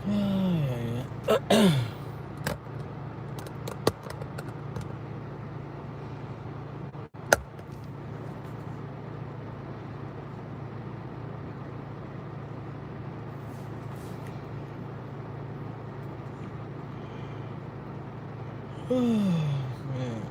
Yeah. Oh, man.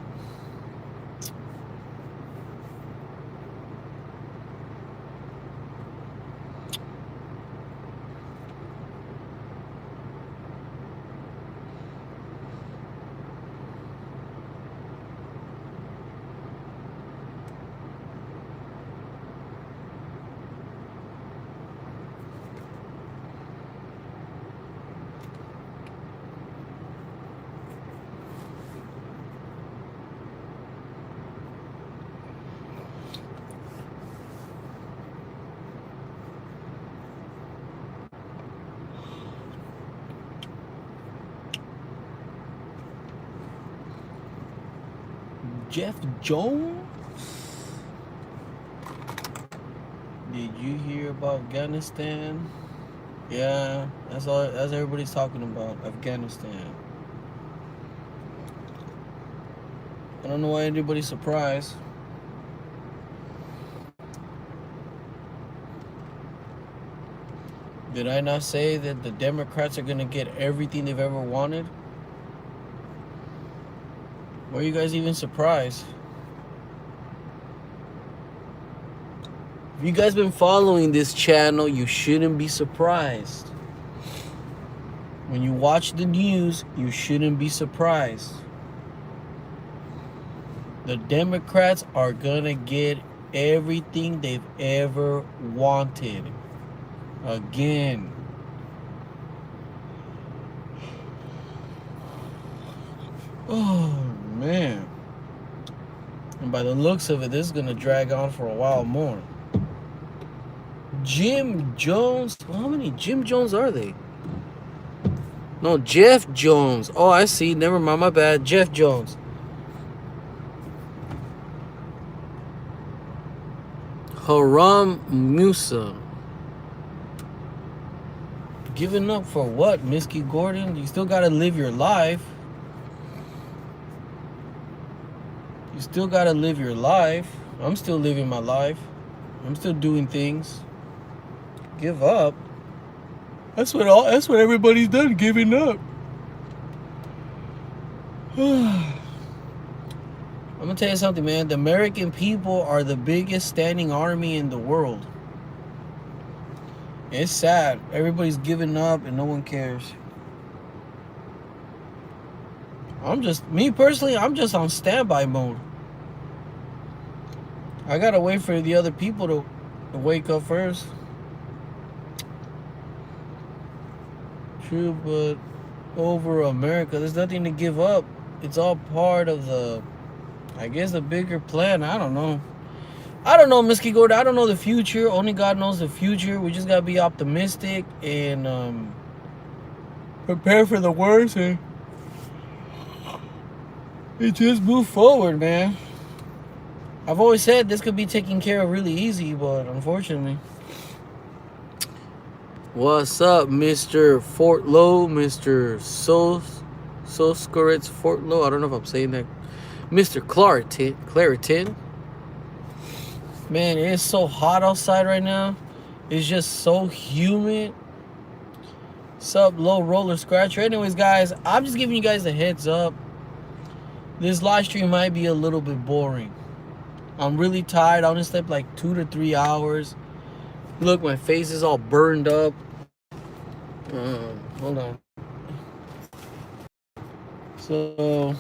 Jeff Jones? Did you hear about Afghanistan? Yeah, that's all. That's everybody's talking about Afghanistan. I don't know why anybody's surprised. Did I not say that the Democrats are gonna get everything they've ever wanted? Why are you guys even surprised? If you guys been following this channel, you shouldn't be surprised. When you watch the news, you shouldn't be surprised. The Democrats are gonna get everything they've ever wanted. Again. Oh, man. And by the looks of it, this is gonna drag on for a while more. Jim Jones? Well, how many Jim Jones are they? No, Jeff Jones. Oh, I see. Never mind. My bad. Jeff Jones. Haram Musa. Giving up for what, Miski Gordon? You still gotta live your life. You still gotta live your life. I'm still living my life. I'm still doing things. Give up? That's what everybody's done, giving up. I'm gonna tell you something, man. The American people are the biggest standing army in the world. It's sad. Everybody's giving up and no one cares. Me personally, I'm just on standby mode. I gotta wait for the other people to wake up first. True, but over America, there's nothing to give up. It's all part of the bigger plan. I don't know, Miski Gordon. I don't know the future. Only God knows the future. We just gotta be optimistic and prepare for the worst and just move forward, man. I've always said this could be taken care of really easy, but unfortunately. What's up, Mr. Fort Low, Mr. Soskoritz Fort Low? I don't know if I'm saying that. Mr. Claritin. Man, it's so hot outside right now. It's just so humid. Sup, Low Roller Scratcher. Anyways, guys, I'm just giving you guys a heads up. This live stream might be a little bit boring. I'm really tired. I only slept like 2 to 3 hours. Look, my face is all burned up. Hold on. So,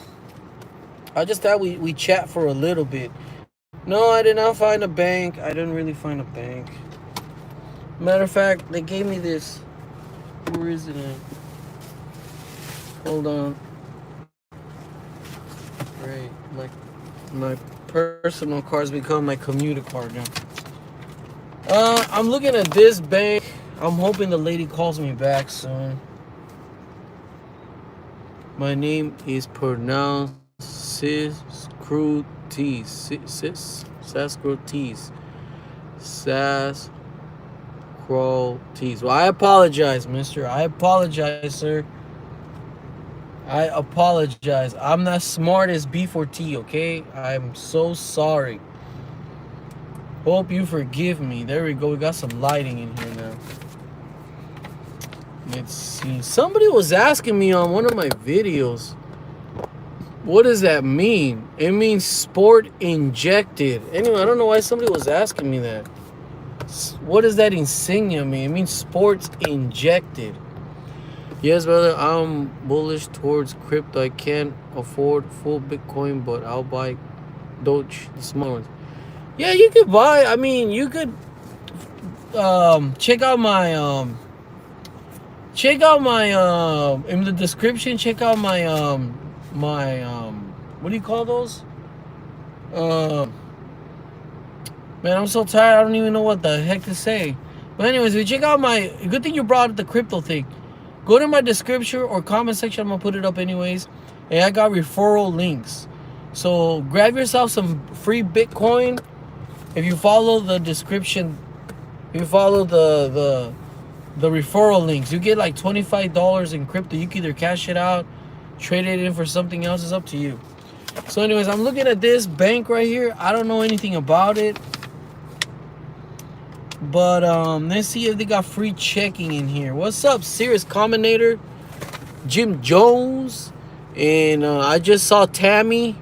I just thought we chat for a little bit. No, I did not find a bank. I didn't really find a bank. Matter of fact, they gave me this. Where is it at? Hold on. Great. My personal card's become my commuter card now. I'm looking at this bank. I'm hoping the lady calls me back soon. My name is pronounced Sascrotes. cruelties. Well, I apologize, mister. I apologize, sir. I apologize. I'm not smart as B4T, okay? I'm so sorry. Hope you forgive me. There we go. We got some lighting in here now. Let's see. Somebody was asking me on one of my videos, what does that mean? It means sport injected. Anyway, I don't know why somebody was asking me that. What does that insignia mean? It means sports injected. Yes, brother, I'm bullish towards crypto. I can't afford full Bitcoin, but I'll buy Doge, the small ones. Yeah, you could buy. I mean, you could check out my in the description. Check out my what do you call those? Man, I'm so tired. I don't even know what the heck to say. But anyways, if you check out my, good thing you brought up the crypto thing. Go to my description or comment section. I'm gonna put it up anyways. And I got referral links. So grab yourself some free Bitcoin. If you follow the description, if you follow the referral links, you get like $25 in crypto. You can either cash it out, trade it in for something else. It's up to you. So anyways, I'm looking at this bank right here. I don't know anything about it. But let's see if they got free checking in here. What's up, Serious Combinator, Jim Jones, and I just saw Tammy's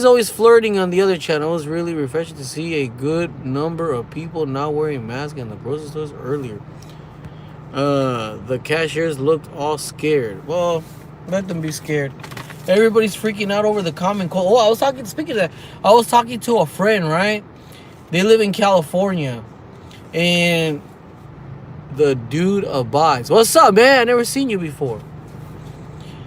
always flirting on the other channel. It was really refreshing to see a good number of people not wearing masks in the grocery stores earlier. The cashiers looked all scared. Well, let them be scared. Everybody's freaking out over the common cold. Oh, speaking of that, I was talking to a friend, right? They live in California. And the dude abides. What's up, man? I never seen you before.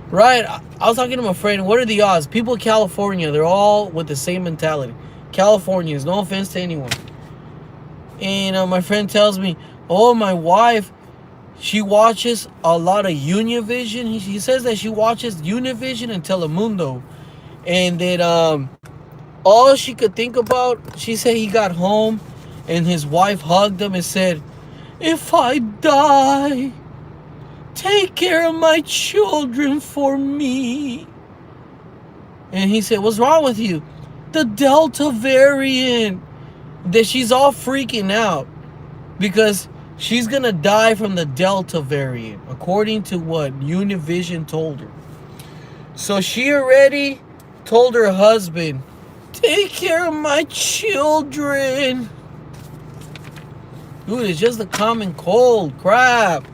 Right? I was talking to my friend. What are the odds? People in California, they're all with the same mentality. Californians, no offense to anyone. And my friend tells me, oh, my wife, she watches a lot of Univision. He says that she watches Univision and Telemundo. And that all she could think about, she said he got home and his wife hugged him and said, if I die, take care of my children for me. And he said, what's wrong with you? The Delta variant. That she's all freaking out because she's going to die from the Delta variant, according to what Univision told her. So she already told her husband, take care of my children. Dude, it's just a common cold. Crap.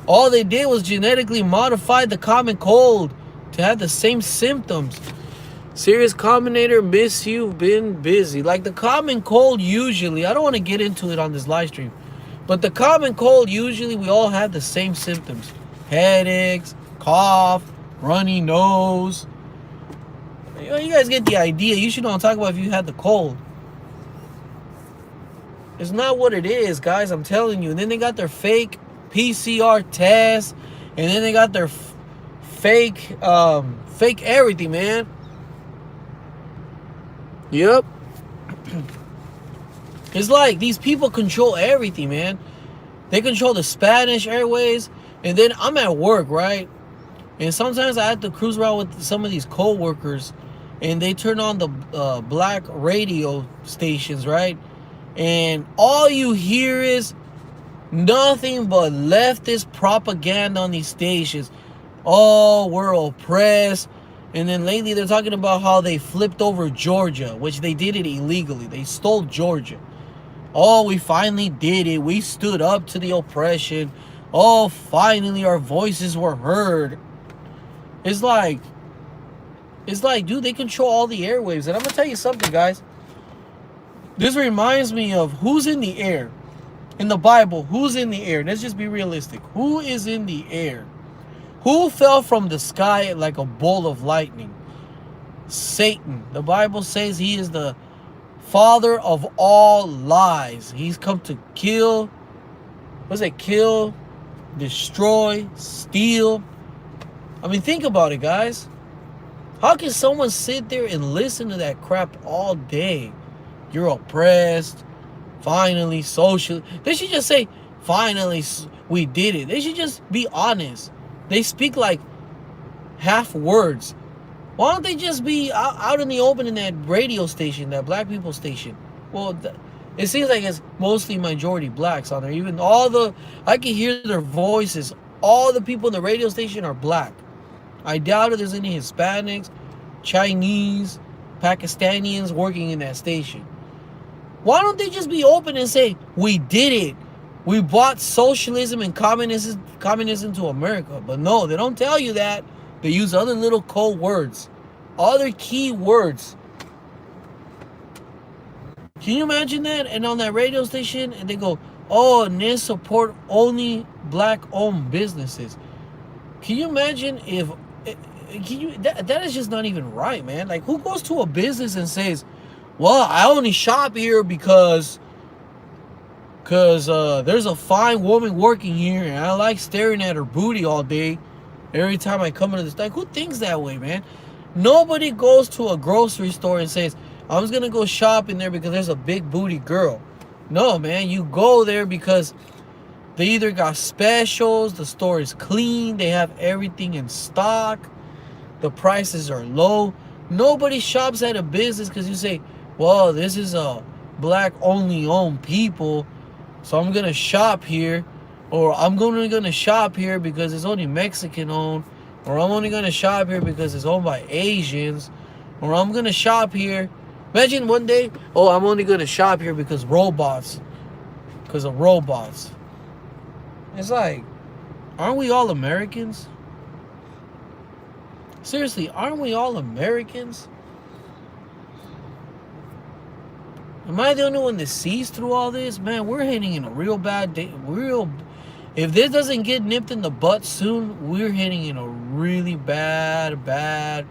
All they did was genetically modify the common cold to have the same symptoms. Serious Combinator, miss you, been busy. Like the common cold usually, I don't want to get into it on this live stream, but the common cold usually we all have the same symptoms. Headaches, cough, runny nose. You guys get the idea. You should know I'm talking about if you had the cold. It's not what it is, guys. I'm telling you. And then they got their fake PCR test, and then they got their fake everything, man. Yep. It's like these people control everything, man. They control the Spanish Airways, and then I'm at work, right? And sometimes I have to cruise around with some of these co-workers, and they turn on the black radio stations, right? And all you hear is nothing but leftist propaganda on these stations. Oh, we're oppressed. And then lately they're talking about how they flipped over Georgia, which they did it illegally. They stole Georgia. Oh, we finally did it. We stood up to the oppression. Oh, finally our voices were heard. It's like, dude, they control all the airwaves. And I'm going to tell you something, guys. This reminds me of who's in the air. In the Bible, who's in the air? Let's just be realistic. Who is in the air? Who fell from the sky like a bolt of lightning? Satan. The Bible says he is the father of all lies. He's come to kill, kill, destroy, steal. I mean, think about it, guys. How can someone sit there and listen to that crap all day? you're oppressed. Finally, social. They should just say, finally, we did it. They should just be honest. They speak like half words. Why don't they just be out in the open in that radio station, that black people station? Well, it seems like it's mostly majority blacks on there. Even I can hear their voices. All the people in the radio station are black. I doubt if there's any Hispanics, Chinese, Pakistanians working in that station. Why don't they just be open and say, we did it? We brought socialism and communism to America. But no, they don't tell you that. They use other little code words, other key words. Can you imagine that? And on that radio station, and they go, oh, and they support only black-owned businesses. Can you imagine if... that is just not even right, man. Like, who goes to a business and says, well, I only shop here because there's a fine woman working here and I like staring at her booty all day every time I come into this. Like, who thinks that way, man? Nobody goes to a grocery store and says, I'm just gonna go shop in there because there's a big booty girl. No, man, you go there because they either got specials, the store is clean, they have everything in stock, the prices are low. Nobody shops at a business because you say, well, this is a black only owned people, so I'm gonna shop here, or I'm gonna shop here because it's only Mexican owned, or I'm only gonna shop here because it's owned by Asians, or I'm gonna shop here. Imagine one day, oh, I'm only gonna shop here because of robots. It's like, aren't we all Americans? Seriously, aren't we all Americans? Am I the only one that sees through all this? Man, we're heading in a real bad day. If this doesn't get nipped in the butt soon, we're heading in a really bad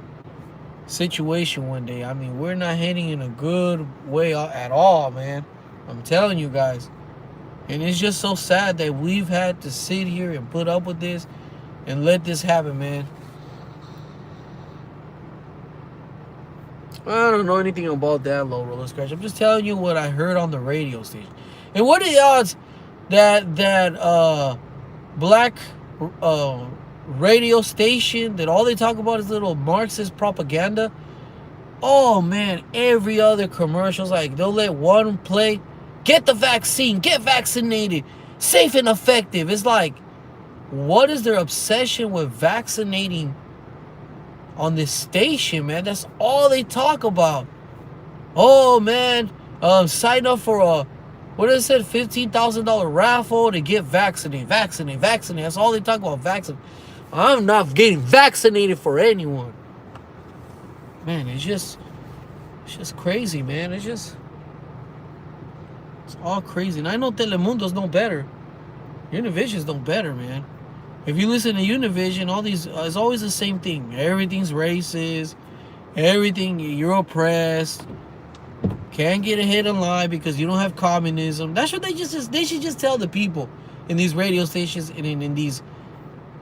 situation one day. I mean, we're not heading in a good way at all, man. I'm telling you guys. And it's just so sad that we've had to sit here and put up with this and let this happen, man. I don't know anything about that, Low Roller Scratch. I'm just telling you what I heard on the radio station. And what are the odds that black radio station that all they talk about is little Marxist propaganda? Oh man, every other commercial's like they'll let one play, get the vaccine, get vaccinated, safe and effective. It's like, what is their obsession with vaccinating on this station, man? That's all they talk about. Oh man, sign up for a, what is it, $15,000 raffle to get vaccinated. That's all they talk about, vaccine. I'm not getting vaccinated for anyone. Man, it's just crazy, man. It's all crazy. And I know Telemundo's no better. Univision's no better, man. If you listen to Univision, all these, it's always the same thing. Everything's racist. Everything, you're oppressed. Can't get ahead in line because you don't have communism. That's what they should just tell the people in these radio stations and in these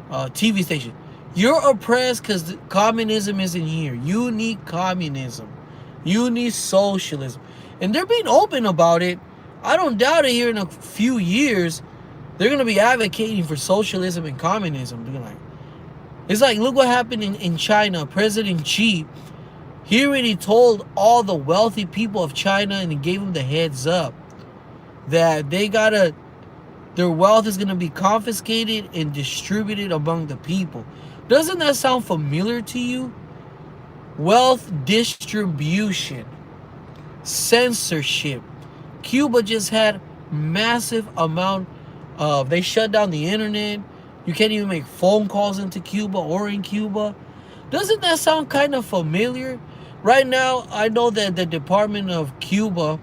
TV stations. You're oppressed because communism isn't here. You need communism. You need socialism. And they're being open about it. I don't doubt it here in a few years. They're going to be advocating for socialism and communism. It's like, look what happened in China. President Xi, he already told all the wealthy people of China and he gave them the heads up that their wealth is going to be confiscated and distributed among the people. Doesn't that sound familiar to you? Wealth distribution, censorship. Cuba just had massive amount of, they shut down the internet. You can't even make phone calls into Cuba or in Cuba. Doesn't that sound kind of familiar? Right now, I know that the Department of Cuba,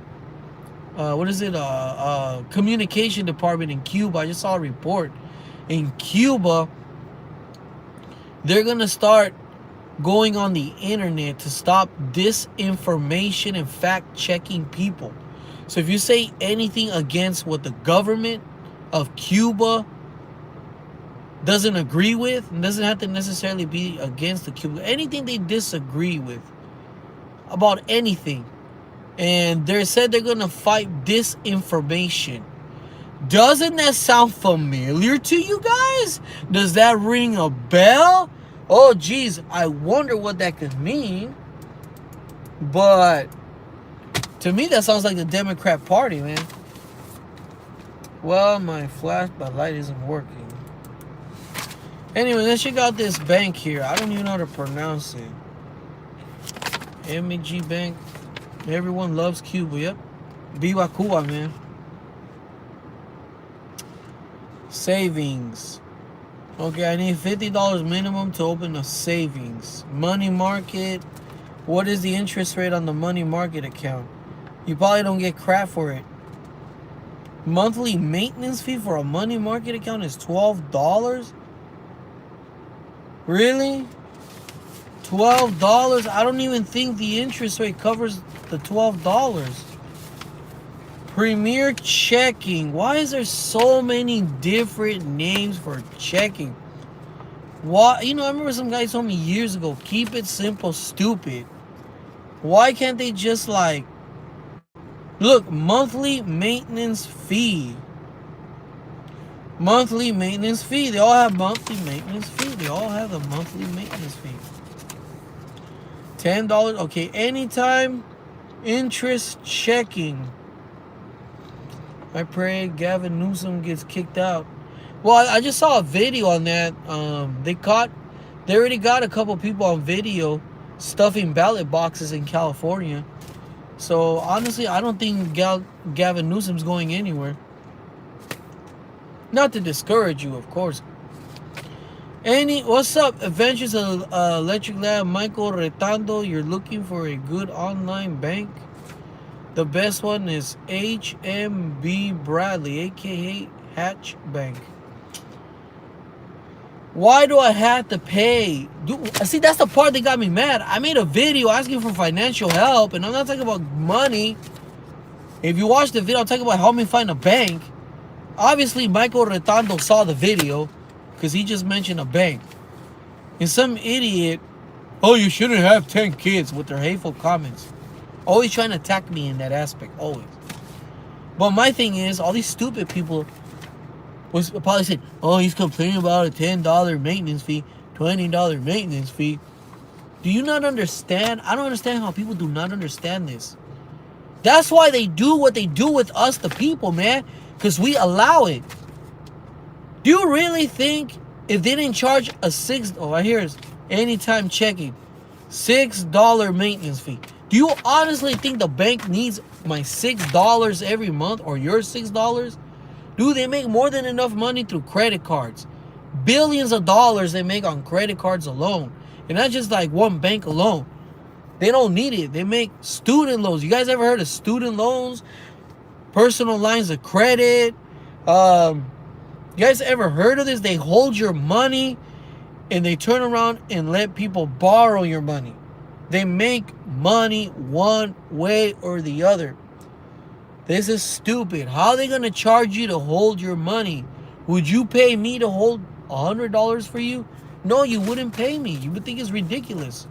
communication department in Cuba, I just saw a report. In Cuba, they're going to start going on the internet to stop disinformation and fact-checking people. So if you say anything against what the government of Cuba doesn't agree with, and doesn't have to necessarily be against the Cuba, anything they disagree with about anything, And they said they're going to fight disinformation. Doesn't that sound familiar to you guys? Does that ring a bell? Oh, geez, I wonder what that could mean. But to me, that sounds like the Democrat Party, man. Well, my light isn't working. Anyway, let's check out this bank here. I don't even know how to pronounce it. MEG Bank. Everyone loves Cuba. Yep. Viva Cuba, man. Savings. Okay, I need $50 minimum to open a savings. Money market. What is the interest rate on the money market account? You probably don't get crap for it. Monthly maintenance fee for a money market account is $12? Really? $12? I don't even think the interest rate covers the $12. Premier checking. Why is there so many different names for checking? Why? You know, I remember some guy told me years ago, keep it simple, stupid. Why can't they just like, look, monthly maintenance fee. Monthly maintenance fee. They all have monthly maintenance fee. They all have a monthly maintenance fee. $10. Okay, anytime interest checking. I pray Gavin Newsom gets kicked out. Well, I just saw a video on that. They already got a couple people on video stuffing ballot boxes in California. So honestly, I don't think Gavin Newsom's going anywhere. Not to discourage you, of course. What's up, Adventures of Electric Lab, Michael Retando? You're looking for a good online bank? The best one is HMB Bradley, aka Hatch Bank. Why do I have to pay? See, that's the part that got me mad. I made a video asking for financial help, and I'm not talking about money. If you watch the video, I'm talking about help me find a bank. Obviously, Michael Retando saw the video because he just mentioned a bank. And some idiot, oh, you shouldn't have 10 kids with their hateful comments. Always trying to attack me in that aspect, always. But my thing is, all these stupid people was probably saying, oh, he's complaining about a $10 maintenance fee, $20 maintenance fee. Do you not understand? I don't understand how people do not understand this. That's why they do what they do with us, the people, man. Because we allow it. Do you really think if they didn't charge a right here is anytime checking, $6 maintenance fee. Do you honestly think the bank needs my $6 every month or your $6? Dude, they make more than enough money through credit cards. Billions of dollars they make on credit cards alone. And not just like one bank alone. They don't need it. They make student loans. You guys ever heard of student loans? Personal lines of credit? You guys ever heard of this? They hold your money and they turn around and let people borrow your money. They make money one way or the other. This is stupid. How are they going to charge you to hold your money? Would you pay me to hold $100 for you? No, you wouldn't pay me. You would think it's ridiculous.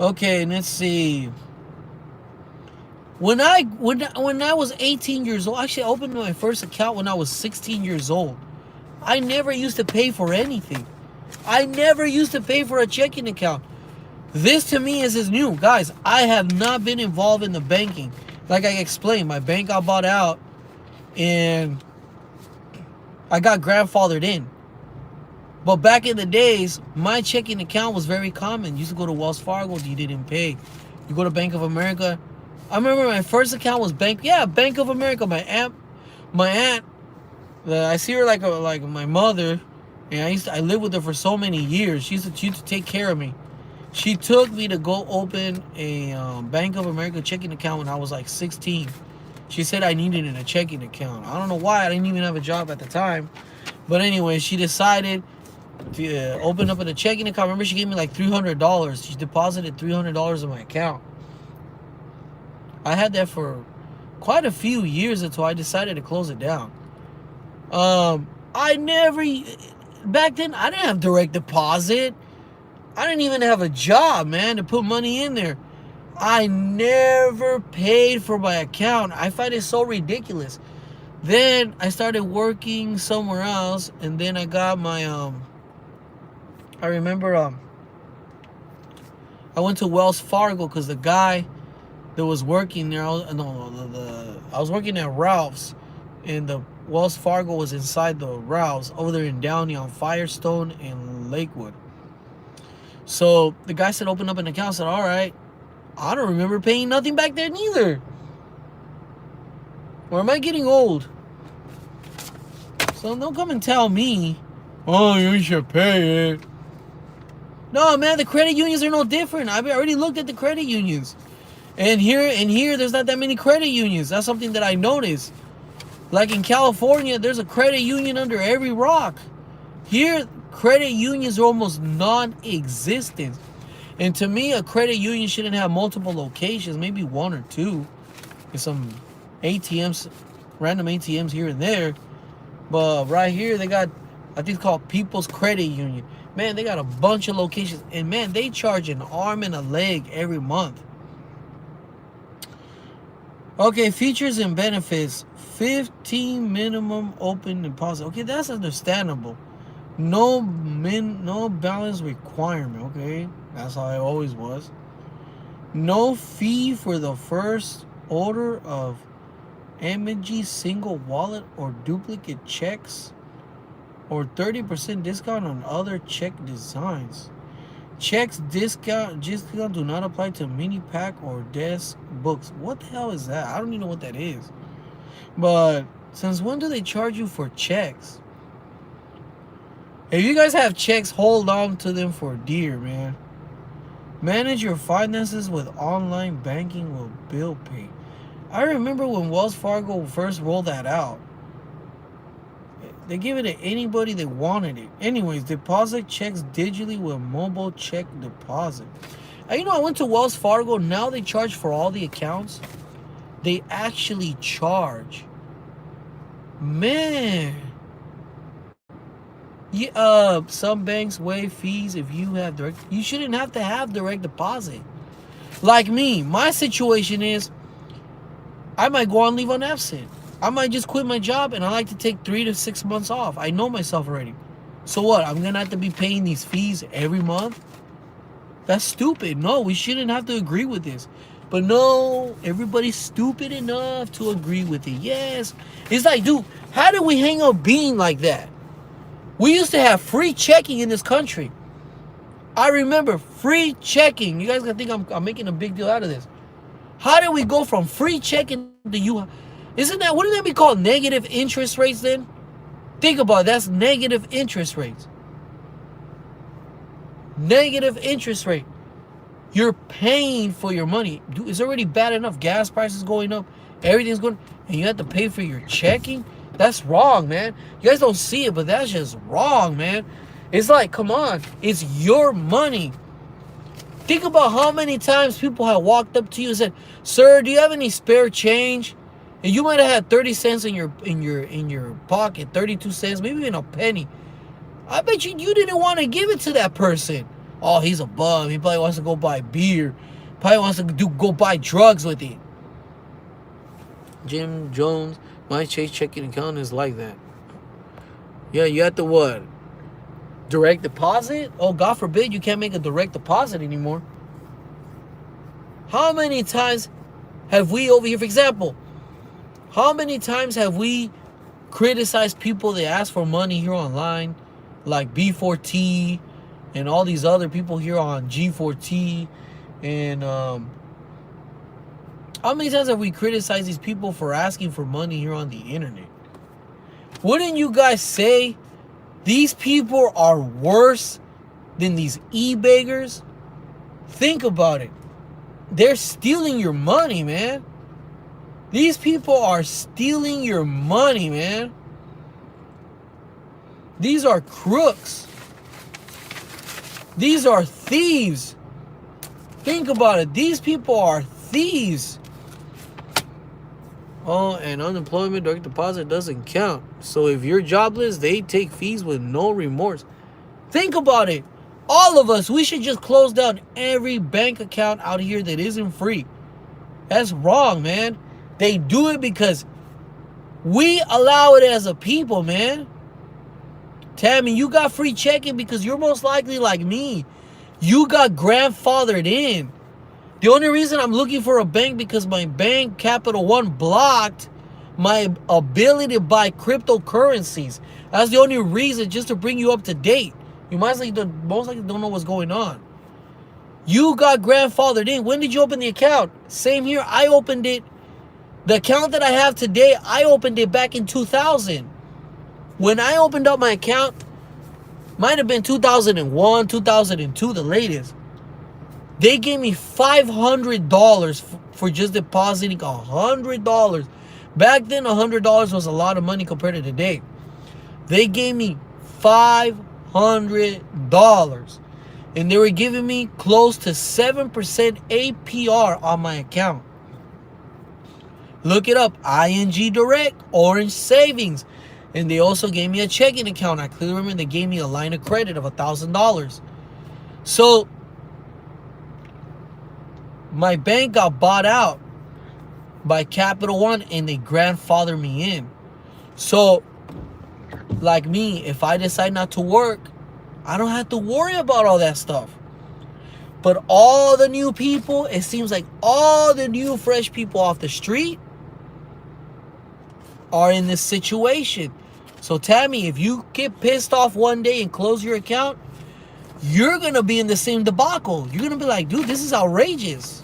Okay, let's see. When I was 18 years old, actually I opened my first account when I was 16 years old. I never used to pay for anything. I never used to pay for a checking account. This to me is new. Guys, I have not been involved in the banking. Like I explained, my bank got bought out and I got grandfathered in. But back in the days, my checking account was very common. You used to go to Wells Fargo, you didn't pay. You go to Bank of America. I remember my first account was Bank of America. My aunt, I see her like my mother, and I lived with her for so many years. She used to take care of me. She took me to go open a Bank of America checking account when I was like 16. She said I needed a checking account. I don't know why. I didn't even have a job at the time. But anyway, she decided to open up a checking account. Remember, she gave me like $300. She deposited $300 in my account. I had that for quite a few years until I decided to close it down. Back then, I didn't have direct deposit. I didn't even have a job, man, to put money in there. I never paid for my account. I find it so ridiculous. Then I started working somewhere else, and then I got my I remember I went to Wells Fargo because the guy that was working there, I was working at Ralph's, and the Wells Fargo was inside the Ralph's over there in Downey on Firestone and Lakewood. So the guy said, open up an account. I said, all right. I don't remember paying nothing back there neither. Or am I getting old? So don't come and tell me, oh, you should pay it. No, man, the credit unions are no different. I've already looked at the credit unions. And here, there's not that many credit unions. That's something that I noticed. Like in California, there's a credit union under every rock. Here, credit unions are almost non-existent. And to me, a credit union shouldn't have multiple locations, maybe one or two. And some ATMs, random ATMs here and there. But right here, they got, I think it's called People's Credit Union. Man, they got a bunch of locations. And man, they charge an arm and a leg every month. Okay, features and benefits. 15 minimum open deposit. Okay, that's understandable. No balance requirement. Okay, that's how it always was. No fee for the first order of MG single wallet or duplicate checks, or 30% discount on other check designs. Checks discount do not apply to mini pack or desk books. What the hell is that? I don't even know what that is. But since when do they charge you for checks? If you guys have checks, hold on to them for dear, man. Manage your finances with online banking with bill pay. I remember when Wells Fargo first rolled that out. They give it to anybody that wanted it. Anyways, deposit checks digitally with mobile check deposit. You know, I went to Wells Fargo. Now they charge for all the accounts. They actually charge. Man. Yeah, some banks waive fees if you have direct. You shouldn't have to have direct deposit. Like me, my situation is, I might go on leave on absent. I might just quit my job, and I like to take 3 to 6 months off. I know myself already. So what? I'm gonna have to be paying these fees every month? That's stupid. No, we shouldn't have to agree with this. But no, everybody's stupid enough to agree with it. Yes. It's like, dude, how did we hang up being like that? We used to have free checking in this country. I remember free checking. You guys gonna think I'm making a big deal out of this. How did we go from free checking to you? Wouldn't that be called negative interest rates then? Think about it, that's negative interest rates. Negative interest rate. You're paying for your money. Dude, it's already bad enough. Gas prices going up. Everything's going, and you have to pay for your checking? That's wrong, man. You guys don't see it, but that's just wrong, man. It's like, come on. It's your money. Think about how many times people have walked up to you and said, "Sir, do you have any spare change?" And you might have had 30 cents in your pocket, 32 cents, maybe even a penny. I bet you didn't want to give it to that person. Oh, he's a bum. He probably wants to go buy beer. Probably wants to go buy drugs with it. Jim Jones, my Chase checking account is like that. Yeah, you have to what? Direct deposit? Oh, God forbid you can't make a direct deposit anymore. How many times have we over here, for example, how many times have we criticized people that ask for money here online, like B4T and all these other people here on G4T, and how many times have we criticized these people for asking for money here on the internet? Wouldn't you guys say these people are worse than these e-beggars? Think about it. They're stealing your money, man. These people are stealing your money, man. These are crooks. These are thieves. Think about it. These people are thieves. Oh, and unemployment direct deposit doesn't count. So if you're jobless, they take fees with no remorse. Think about it. All of us, we should just close down every bank account out here that isn't free. That's wrong, man. They do it because we allow it as a people, man. Tammy, you got free checking because you're most likely like me. You got grandfathered in. The only reason I'm looking for a bank because my bank, Capital One, blocked my ability to buy cryptocurrencies. That's the only reason, just to bring you up to date. You most likely don't know what's going on. You got grandfathered in. When did you open the account? Same here. I opened it. The account that I have today, I opened it back in 2000. When I opened up my account, might have been 2001, 2002, the latest. They gave me $500 for just depositing $100. Back then, $100 was a lot of money compared to today. They gave me $500. And they were giving me close to 7% APR on my account. Look it up. ING Direct, Orange Savings. And they also gave me a checking account. I clearly remember they gave me a line of credit of $1,000. So my bank got bought out by Capital One and they grandfathered me in. So, like me, if I decide not to work, I don't have to worry about all that stuff. But all the new people, it seems like all the new fresh people off the street are in this situation. So Tammy, if you get pissed off one day and close your account, you're going to be in the same debacle. You're going to be like, dude, this is outrageous.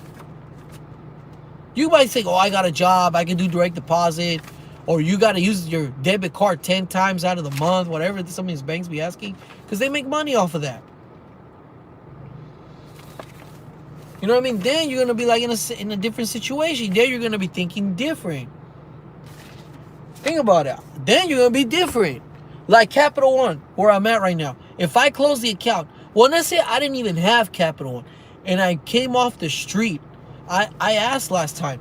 You might think, oh, I got a job, I can do direct deposit, or you got to use your debit card 10 times out of the month, whatever some of these banks be asking, because they make money off of that. You know what I mean? Then you're going to be like in a different situation. Then you're going to be thinking different. Think about it. Then you're going to be different. Like Capital One, where I'm at right now. If I close the account, well, let's say I didn't even have Capital One, and I came off the street. I asked last time.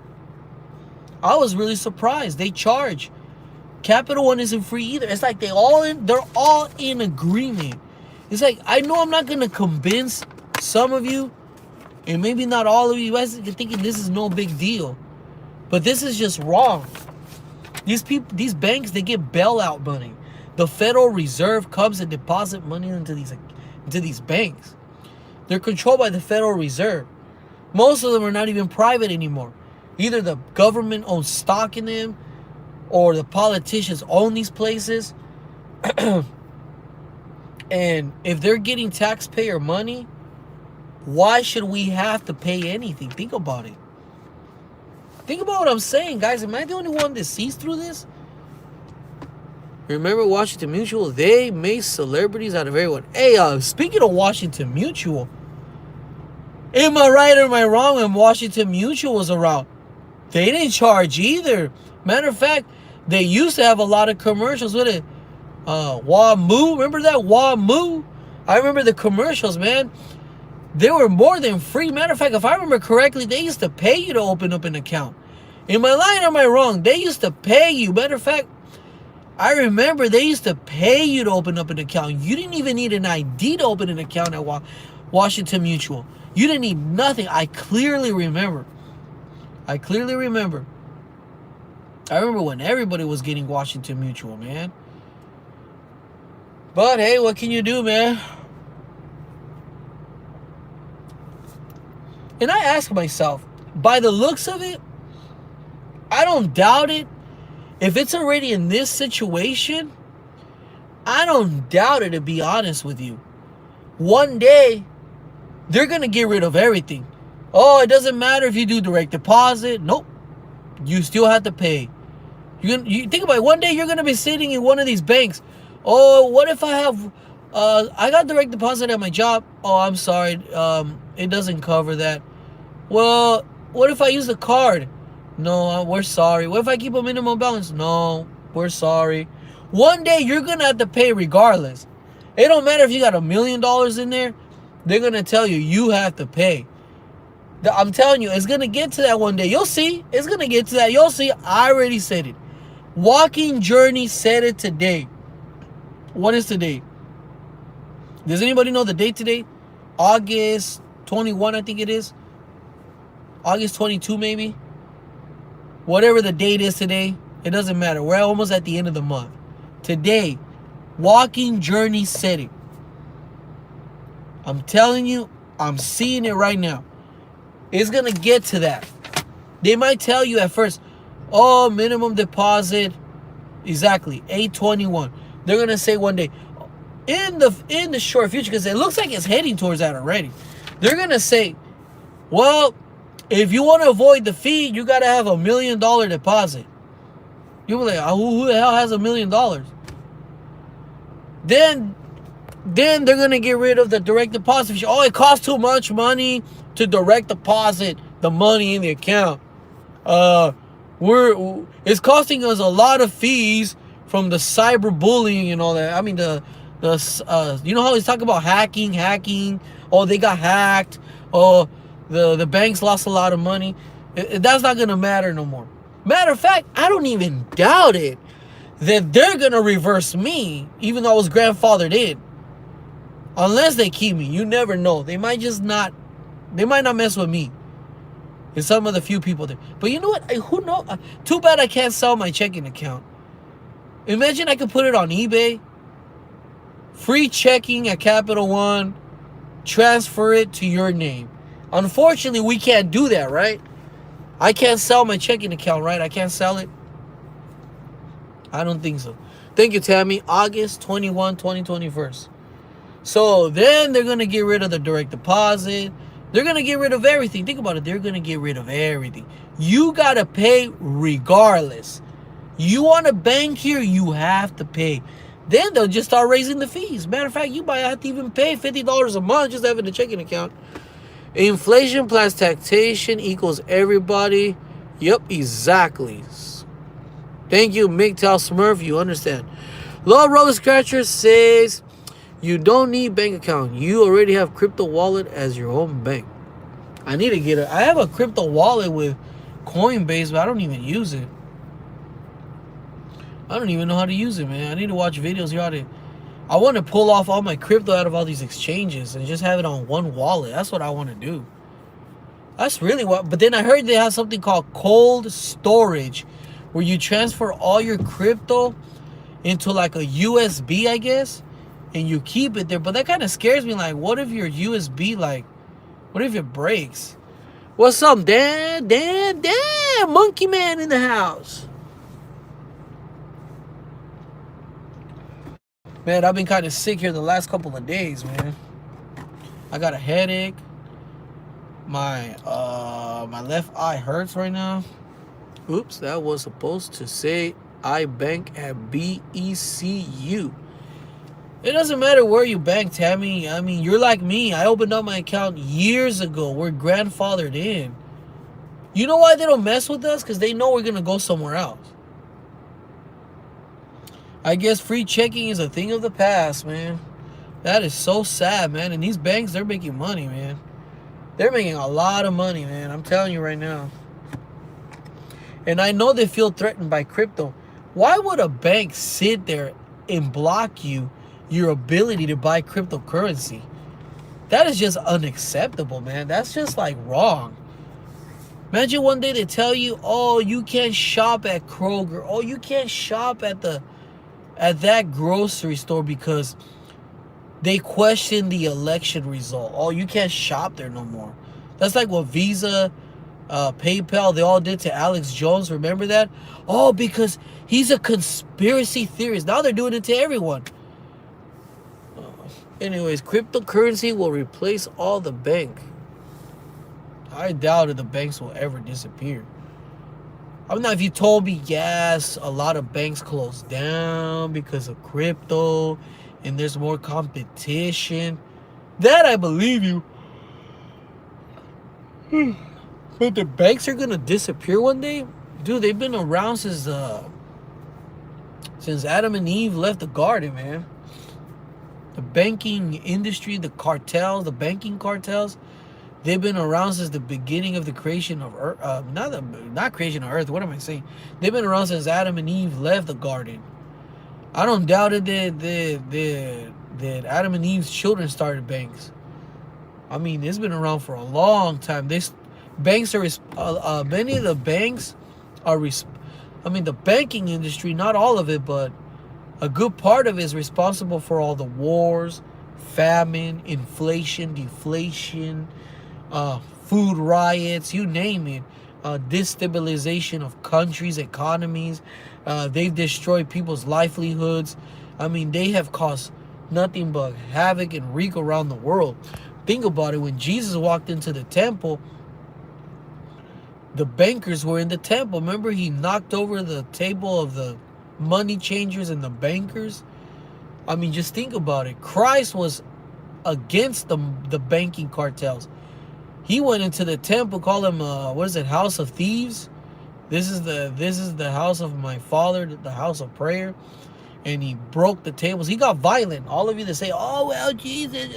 I was really surprised. They charge. Capital One isn't free either. It's like they're all in agreement. It's like, I know I'm not going to convince some of you, and maybe not all of you guys are thinking this is no big deal. But this is just wrong. These banks, they get bailout money. The Federal Reserve comes and deposit money into these banks. They're controlled by the Federal Reserve. Most of them are not even private anymore. Either the government owns stock in them, or the politicians own these places. And if they're getting taxpayer money, why should we have to pay anything? Think about it. Think about what I'm saying, guys. Am I the only one that sees through this? Remember Washington Mutual? They made celebrities out of everyone. Hey, speaking of Washington Mutual, am I right or am I wrong when Washington Mutual was around? They didn't charge either. Matter of fact, they used to have a lot of commercials with it. WAMU, remember that? WAMU? I remember the commercials, man. They were more than free. Matter of fact, if I remember correctly, they used to pay you to open up an account. Am I lying or am I wrong? They used to pay you. Matter of fact, I remember they used to pay you to open up an account. You didn't even need an ID to open an account at Washington Mutual. You didn't need nothing. I clearly remember. I remember when everybody was getting Washington Mutual, man. But hey, what can you do, man? And I ask myself, by the looks of it, I don't doubt it. If it's already in this situation, I don't doubt it, to be honest with you. One day, they're going to get rid of everything. Oh, it doesn't matter if you do direct deposit. Nope. You still have to pay. You think about it. One day, you're going to be sitting in one of these banks. Oh, what if I got direct deposit at my job? Oh, I'm sorry. It doesn't cover that. Well, what if I use the card? No, we're sorry. What if I keep a minimum balance? No, we're sorry. One day, you're going to have to pay regardless. It don't matter if you got $1 million in there. They're going to tell you, you have to pay. I'm telling you, it's going to get to that one day. You'll see. It's going to get to that. You'll see. I already said it. Walking Journey said it today. What is today? Does anybody know the date today? August 21, I think it is. August 22, maybe. Whatever the date is today, it doesn't matter. We're almost at the end of the month. Today, walking journey setting. I'm telling you, I'm seeing it right now. It's going to get to that. They might tell you at first, oh, minimum deposit, exactly, 821. They're going to say one day, in the short future, because it looks like it's heading towards that already. They're going to say, well, if you want to avoid the fee, you got to have $1 million deposit. You'll be like, who the hell has $1 million? Then they're going to get rid of the direct deposit fee. Oh, it costs too much money to direct deposit the money in the account. It's costing us a lot of fees from the cyberbullying and all that. I mean, you know how he's talking about hacking. Oh, they got hacked. Oh, the banks lost a lot of money. That's not going to matter no more. Matter of fact, I don't even doubt it that they're going to reverse me, even though I was grandfathered in. Unless they keep me. You never know. They might not mess with me. And some of the few people there. But you know what? Who knows? Too bad I can't sell my checking account. Imagine I could put it on eBay. Free checking at Capital One. Transfer it to your name. Unfortunately, we can't do that, right? I can't sell my checking account, right? I can't sell it. I don't think so. Thank you, Tammy. August 21, 2021. So then they're going to get rid of the direct deposit. They're going to get rid of everything. Think about it. They're going to get rid of everything. You got to pay regardless. You want to bank here, you have to pay. Then they'll just start raising the fees. Matter of fact, you might have to even pay $50 a month just having a checking account. Inflation plus taxation equals everybody. Yep, exactly. Thank you, MGTOW Smurf. You understand. Lord Roller Scratcher says, you don't need bank account. You already have crypto wallet as your own bank. I need to get it. I have a crypto wallet with Coinbase, but I don't even use it. I don't even know how to use it, man. I need to watch videos here how to. I want to pull off all my crypto out of all these exchanges and just have it on one wallet. That's what I want to do. That's really what. But then I heard they have something called cold storage, where you transfer all your crypto into like a USB, I guess, and you keep it there. But that kind of scares me. Like, what if your USB, like, what if it breaks? What's up, Dan? Monkey Man in the house. Man, I've been kind of sick here the last couple of days, man. I got a headache. My left eye hurts right now. Oops, that was supposed to say I bank at BECU. It doesn't matter where you bank, Tammy. I mean, you're like me. I opened up my account years ago. We're grandfathered in. You know why they don't mess with us? Because they know we're going to go somewhere else. I guess free checking is a thing of the past, man. That is so sad, man. And these banks, they're making money, man. They're making a lot of money, man. I'm telling you right now. And I know they feel threatened by crypto. Why would a bank sit there and block your ability to buy cryptocurrency? That is just unacceptable, man. That's just like wrong. Imagine one day they tell you, oh, you can't shop at Kroger. Oh, you can't shop at that grocery store because they question the election result. Oh, you can't shop there no more. That's like what Visa, PayPal, they all did to Alex Jones. Remember that? Oh, because he's a conspiracy theorist. Now they're doing it to everyone. Anyways, cryptocurrency will replace all the bank. I doubt that the banks will ever disappear. I don't know if you told me, yes, a lot of banks closed down because of crypto and there's more competition. That I believe you. But the banks are going to disappear one day? Dude, they've been around since Adam and Eve left the garden, man. The banking industry, the cartels, the banking cartels, they've been around since the beginning of the creation of Earth. Not creation of Earth. What am I saying? They've been around since Adam and Eve left the garden. I don't doubt it that Adam and Eve's children started banks. I mean, it's been around for a long time. Banks are many of the banks are. I mean, the banking industry, not all of it, but a good part of it is responsible for all the wars, famine, inflation, deflation, food riots, you name it, destabilization of countries, economies. They've destroyed people's livelihoods. I mean, they have caused nothing but havoc and wreak around the world. Think about it. When Jesus walked into the temple, the bankers were in the temple. Remember, he knocked over the table of the money changers and the bankers. I mean, just think about it. Christ was against the banking cartels. He went into the temple, called him what is it, house of thieves? This is the house of my father, the house of prayer. And he broke the tables. He got violent. All of you that say, oh, well, Jesus,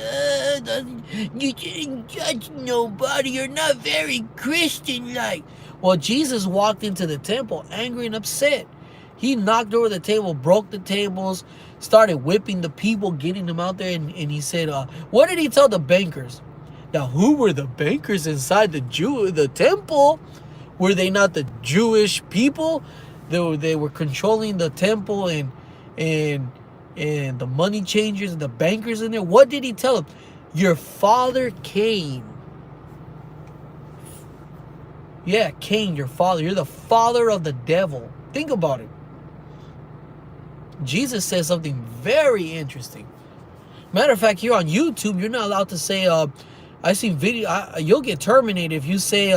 you shouldn't judge nobody. You're not very Christian-like. Well, Jesus walked into the temple angry and upset. He knocked over the table, broke the tables, started whipping the people, getting them out there. And he said, what did he tell the bankers? Now, who were the bankers inside the temple? Were they not the Jewish people? They were controlling the temple and the money changers and the bankers in there. What did he tell them? Your father Cain. Yeah, Cain, your father. You're the father of the devil. Think about it. Jesus says something very interesting. Matter of fact, here on YouTube, you're not allowed to say, I see video, you'll get terminated if you say,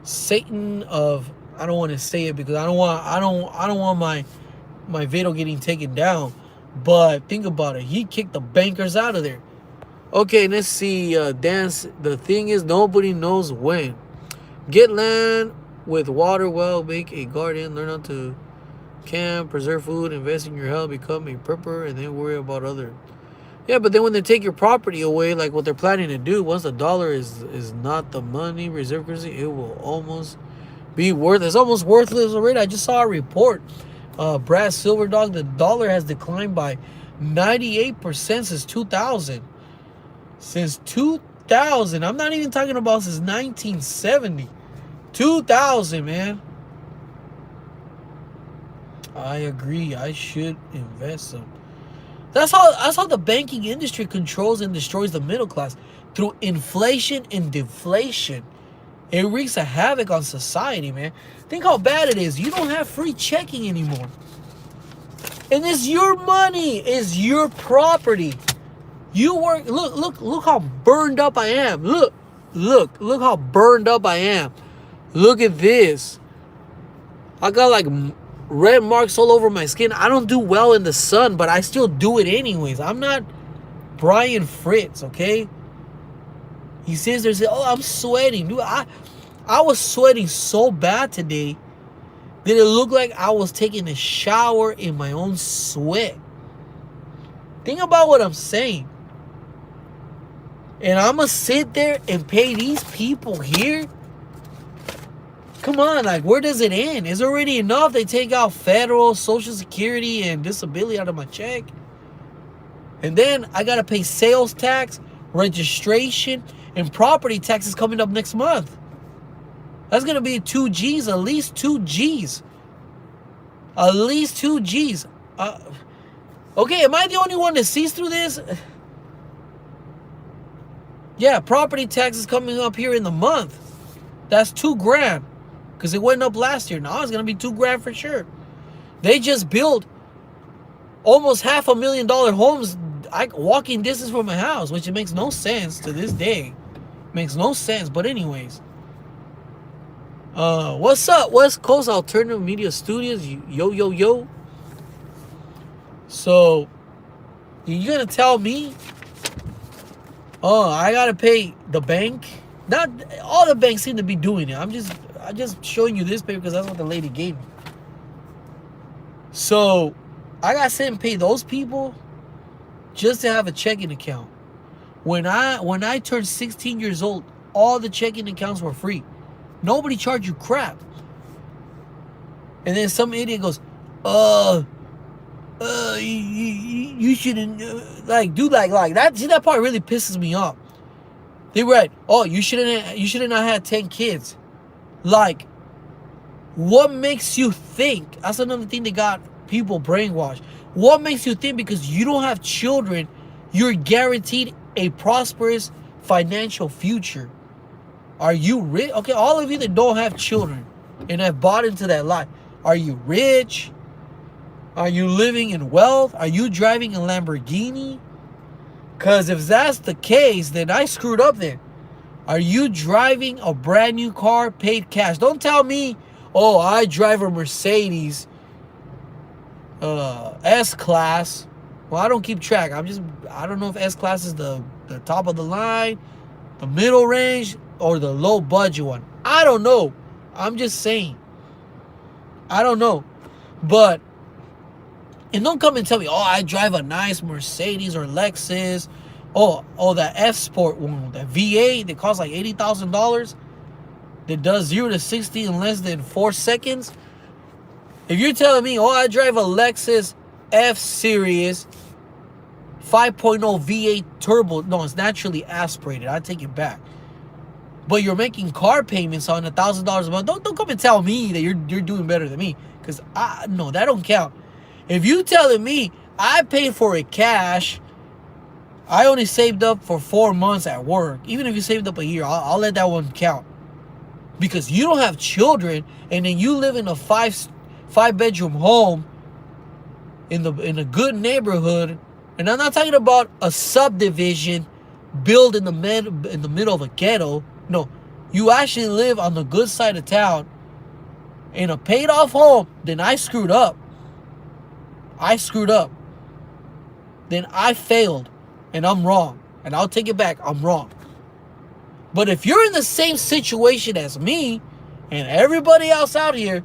Satan of, I don't want to say it because I don't want my video getting taken down. But think about it. He kicked the bankers out of there. Okay, let's see. Dance. The thing is, nobody knows when. Get land with water well, make a garden, learn how to camp, preserve food, invest in your health, become a prepper, and then worry about other. Yeah, but then when they take your property away, like what they're planning to do, once the dollar is not the money reserve currency, it will almost be worthless. It's almost worthless already. I just saw a report. Brad Silverdog, the dollar has declined by 98% since 2000. Since 2000. I'm not even talking about since 1970. 2000, man. I agree. I should invest some. That's how the banking industry controls and destroys the middle class. Through inflation and deflation. It wreaks a havoc on society, man. Think how bad it is. You don't have free checking anymore. And it's your money. It's your property. You work. Look how burned up I am. Look how burned up I am. Look at this. I got like red marks all over my skin. I don't do well in the sun, but I still do it anyways. I'm not Brian Fritz, okay? He sits there and says, oh, I'm sweating. Dude, I was sweating so bad today that it looked like I was taking a shower in my own sweat. Think about what I'm saying. And I'm going to sit there and pay these people here? Come on, like, where does it end? It's already enough. They take out federal, Social Security, and disability out of my check. And then I got to pay sales tax, registration, and property taxes coming up next month. That's going to be 2 G's, at least 2 G's. At least 2 G's. Okay, am I the only one that sees through this? Yeah, property taxes coming up here in the month. That's $2,000. Because it went up last year. Now it's going to be $2,000 for sure. They just built almost $500,000 homes walking distance from my house, which it makes no sense to this day. Makes no sense. But anyways. What's up, West Coast Alternative Media Studios? Yo. So, you're going to tell me, oh, I got to pay the bank? Not all the banks seem to be doing it. I'm just showing you this paper because that's what the lady gave me. So, I got to sit and pay those people just to have a checking account. When I turned 16 years old, all the checking accounts were free. Nobody charged you crap. And then some idiot goes, You shouldn't like do like that. See, that part really pisses me off. They write, oh, you shouldn't have had 10 kids. Like, what makes you think? That's another thing that got people brainwashed. What makes you think because you don't have children, you're guaranteed a prosperous financial future? Are you rich? Okay, all of you that don't have children and have bought into that lie, are you rich? Are you living in wealth? Are you driving a Lamborghini? Because if that's the case, then I screwed up there. Are you driving a brand new car paid cash? Don't tell me, oh, I drive a Mercedes S-Class. Well, I don't keep track. I don't know if S-Class is the top of the line, the middle range, or the low budget one. I don't know. I'm just saying. I don't know. But, and don't come and tell me, oh, I drive a nice Mercedes or Lexus. Oh, that F-Sport one, that V8 that costs like $80,000 that does 0 to 60 in less than 4 seconds. If you're telling me, oh, I drive a Lexus F-Series 5.0 V8 turbo, no, it's naturally aspirated. I take it back. But you're making car payments on $1,000 a month. Don't come and tell me that you're doing better than me, because no, that don't count. If you telling me I paid for it cash, I only saved up for 4 months at work. Even if you saved up a year, I'll let that one count. Because you don't have children, and then you live in a five bedroom home in a good neighborhood, and I'm not talking about a subdivision built in the middle of a ghetto. No, you actually live on the good side of town in a paid off home. Then I screwed up. Then I failed. And I'm wrong. And I'll take it back. I'm wrong. But if you're in the same situation as me and everybody else out here,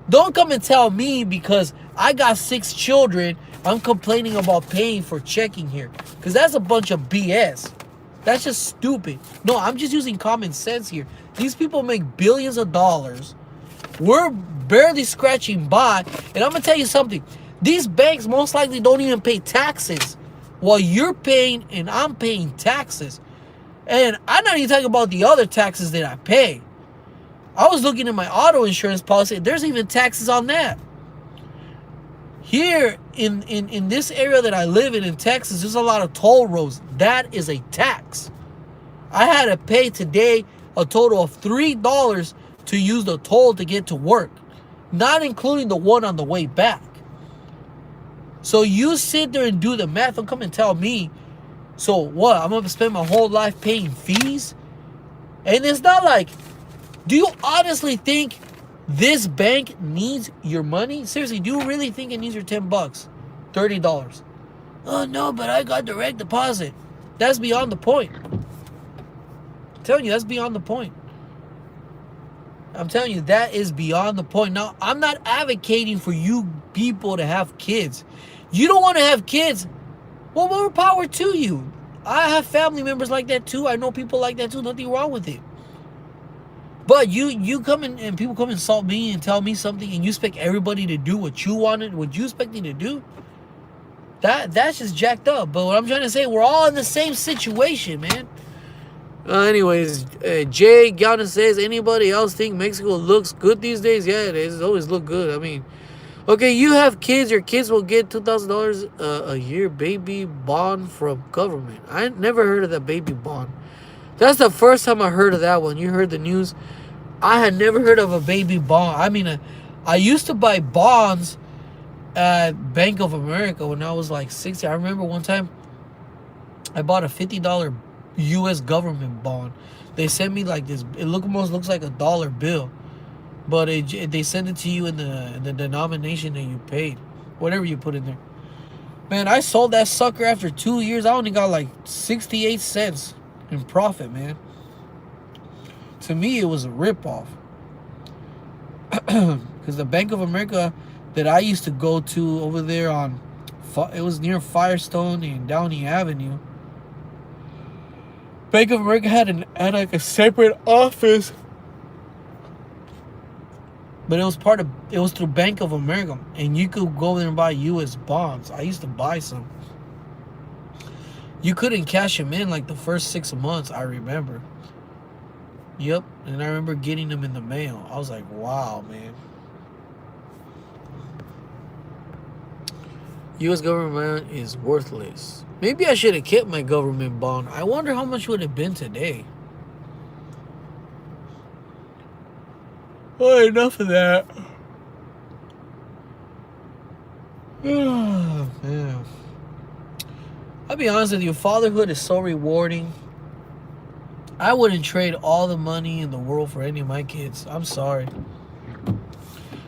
don't come and tell me because I got 6 children, I'm complaining about paying for checking here. Because that's a bunch of BS. That's just stupid. No, I'm just using common sense here. These people make billions of dollars. We're barely scratching by. And I'm going to tell you something. These banks most likely don't even pay taxes. While you're paying and I'm paying taxes. And I'm not even talking about the other taxes that I pay. I was looking at my auto insurance policy. There's even taxes on that. Here in this area that I live in Texas, there's a lot of toll roads. That is a tax. I had to pay today a total of $3 to use the toll to get to work. Not including the one on the way back. So you sit there and do the math and come and tell me, so what, I'm going to spend my whole life paying fees? And it's not like, do you honestly think this bank needs your money? Seriously, do you really think it needs your $10, $30? Oh, no, but I got direct deposit. That's beyond the point. I'm telling you, that's beyond the point. I'm telling you, that is beyond the point. Now, I'm not advocating for you people to have kids. You don't want to have kids. Well, more power to you. I have family members like that too. I know people like that too. Nothing wrong with it. But you come in and people come insult me and tell me something, and you expect everybody to do what you wanted, what you expect me to do. That's just jacked up. But what I'm trying to say, we're all in the same situation, man. Anyways, Jay Gana says, anybody else think Mexico looks good these days? Yeah, it always look good. I mean, okay, you have kids. Your kids will get $2,000 a year baby bond from government. I never heard of that baby bond. That's the first time I heard of that one. You heard the news. I had never heard of a baby bond. I mean, I used to buy bonds at Bank of America when I was like 60. I remember one time I bought a $50 U.S. government bond. They sent me like this. It almost looks like a dollar bill. But they send it to you in the denomination that you paid. Whatever you put in there. Man, I sold that sucker after 2 years. I only got like 68 cents in profit, man. To me, it was a ripoff. Because the Bank of America that I used to go to over there it was near Firestone and Downey Avenue. Bank of America had like a separate office But it was through Bank of America, and you could go there and buy U.S. bonds. I used to buy some. You couldn't cash them in like the first 6 months, I remember. Yep, and I remember getting them in the mail. I was like, wow, man. U.S. government is worthless. Maybe I should have kept my government bond. I wonder how much would it have been today. Oh, enough of that. Oh, man. I'll be honest with you, fatherhood is so rewarding. I wouldn't trade all the money in the world for any of my kids. I'm sorry.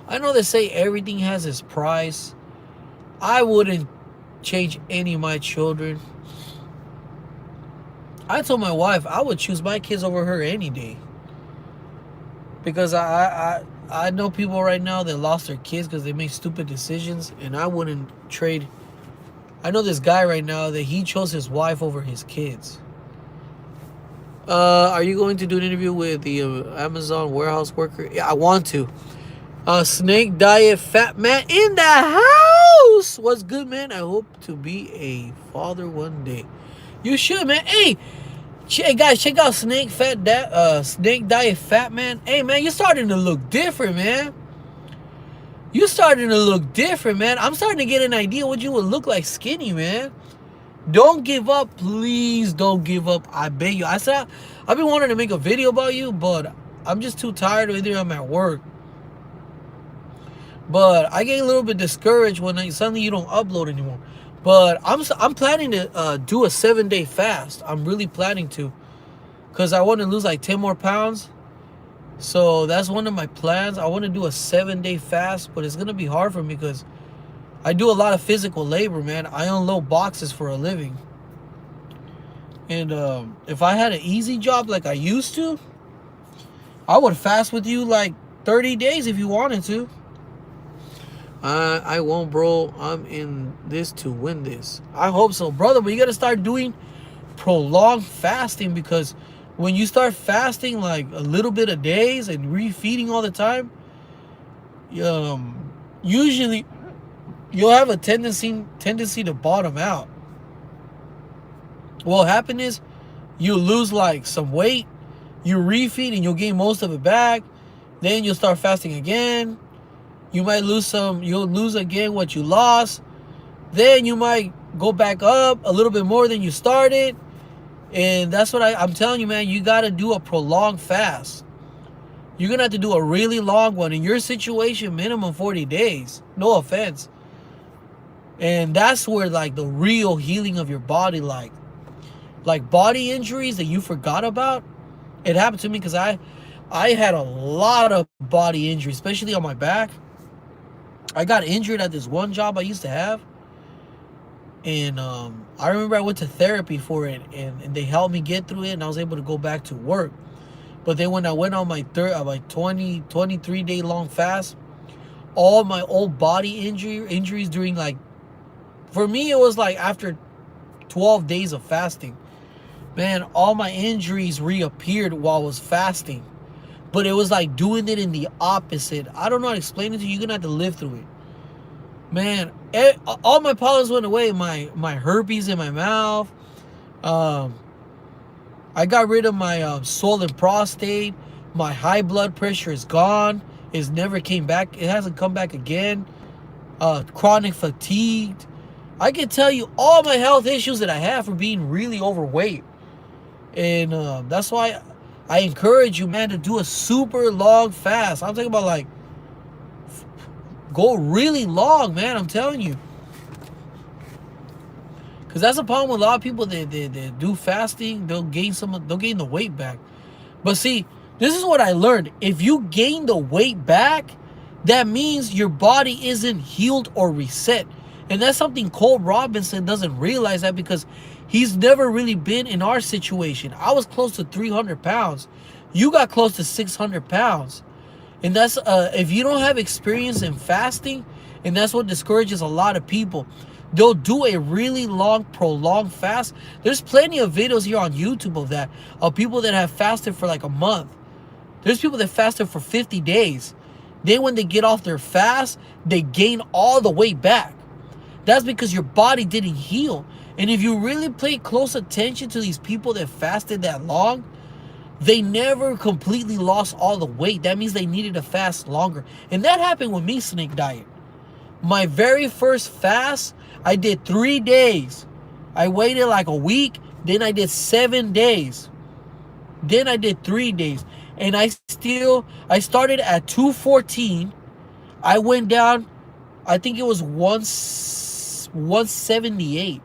I know they say everything has its price. I wouldn't change any of my children. I told my wife I would choose my kids over her any day. Because I know people right now that lost their kids because they make stupid decisions, and I wouldn't trade. I know this guy right now that he chose his wife over his kids. Are you going to do an interview with the Amazon warehouse worker? Yeah, I want to. Snake Diet Fat Man in the house. What's good, man? I hope to be a father one day. You should, man. Hey, guys, check out Snake Diet Fat Man. Hey, man, you're starting to look different, man. You're starting to look different, man. I'm starting to get an idea what you would look like skinny, man. Don't give up. Please don't give up. I beg you. I've been wanting to make a video about you, but I'm just too tired. Either I'm at work. But I get a little bit discouraged when suddenly you don't upload anymore. But I'm planning to do a 7-day fast. I'm really planning to. Because I want to lose like 10 more pounds. So that's one of my plans. I want to do a 7-day fast. But it's going to be hard for me because I do a lot of physical labor, man. I unload boxes for a living. And if I had an easy job like I used to, I would fast with you like 30 days if you wanted to. I won't, bro. I'm in this to win this. I hope so, brother. But you got to start doing prolonged fasting, because when you start fasting like a little bit of days and refeeding all the time, usually you'll have a tendency to bottom out. What'll happen is you'll lose like some weight, you refeed and you'll gain most of it back. Then you'll start fasting again. You might you'll lose again what you lost. Then you might go back up a little bit more than you started. And that's what I'm telling you, man. You got to do a prolonged fast. You're going to have to do a really long one. In your situation, minimum 40 days. No offense. And that's where like the real healing of your body, like body injuries that you forgot about. It happened to me because I had a lot of body injuries, especially on my back. I got injured at this one job I used to have. And I remember I went to therapy for it, and they helped me get through it, and I was able to go back to work. But then when I went on my 23 day long fast, all my old body injuries during like, for me it was like after 12 days of fasting, man, all my injuries reappeared while I was fasting. But it was like doing it in the opposite. I don't know how to explain it to you. You're gonna have to live through it, man. All my pollens went away. My herpes in my mouth. I got rid of my swollen prostate. My high blood pressure is gone. It's never came back. It hasn't come back again. Chronic fatigued. I can tell you all my health issues that I have from being really overweight. And that's why I encourage you, man, to do a super long fast. I'm talking about like go really long, man. I'm telling you. Because that's the problem with a lot of people that they do fasting. They'll gain the weight back. But see, this is what I learned. If you gain the weight back, that means your body isn't healed or reset. And that's something Cole Robinson doesn't realize, that because he's never really been in our situation. I was close to 300 pounds. You got close to 600 pounds. And that's if you don't have experience in fasting, and that's what discourages a lot of people. They'll do a really long, prolonged fast. There's plenty of videos here on YouTube of that, of people that have fasted for like a month. There's people that fasted for 50 days. Then when they get off their fast, they gain all the weight back. That's because your body didn't heal. And if you really pay close attention to these people that fasted that long, they never completely lost all the weight. That means they needed to fast longer. And that happened with me, Snake Diet. My very first fast, I did 3 days. I waited like a week. Then I did 7 days. Then I did 3 days. And I started at 214. I went down, I think it was 178.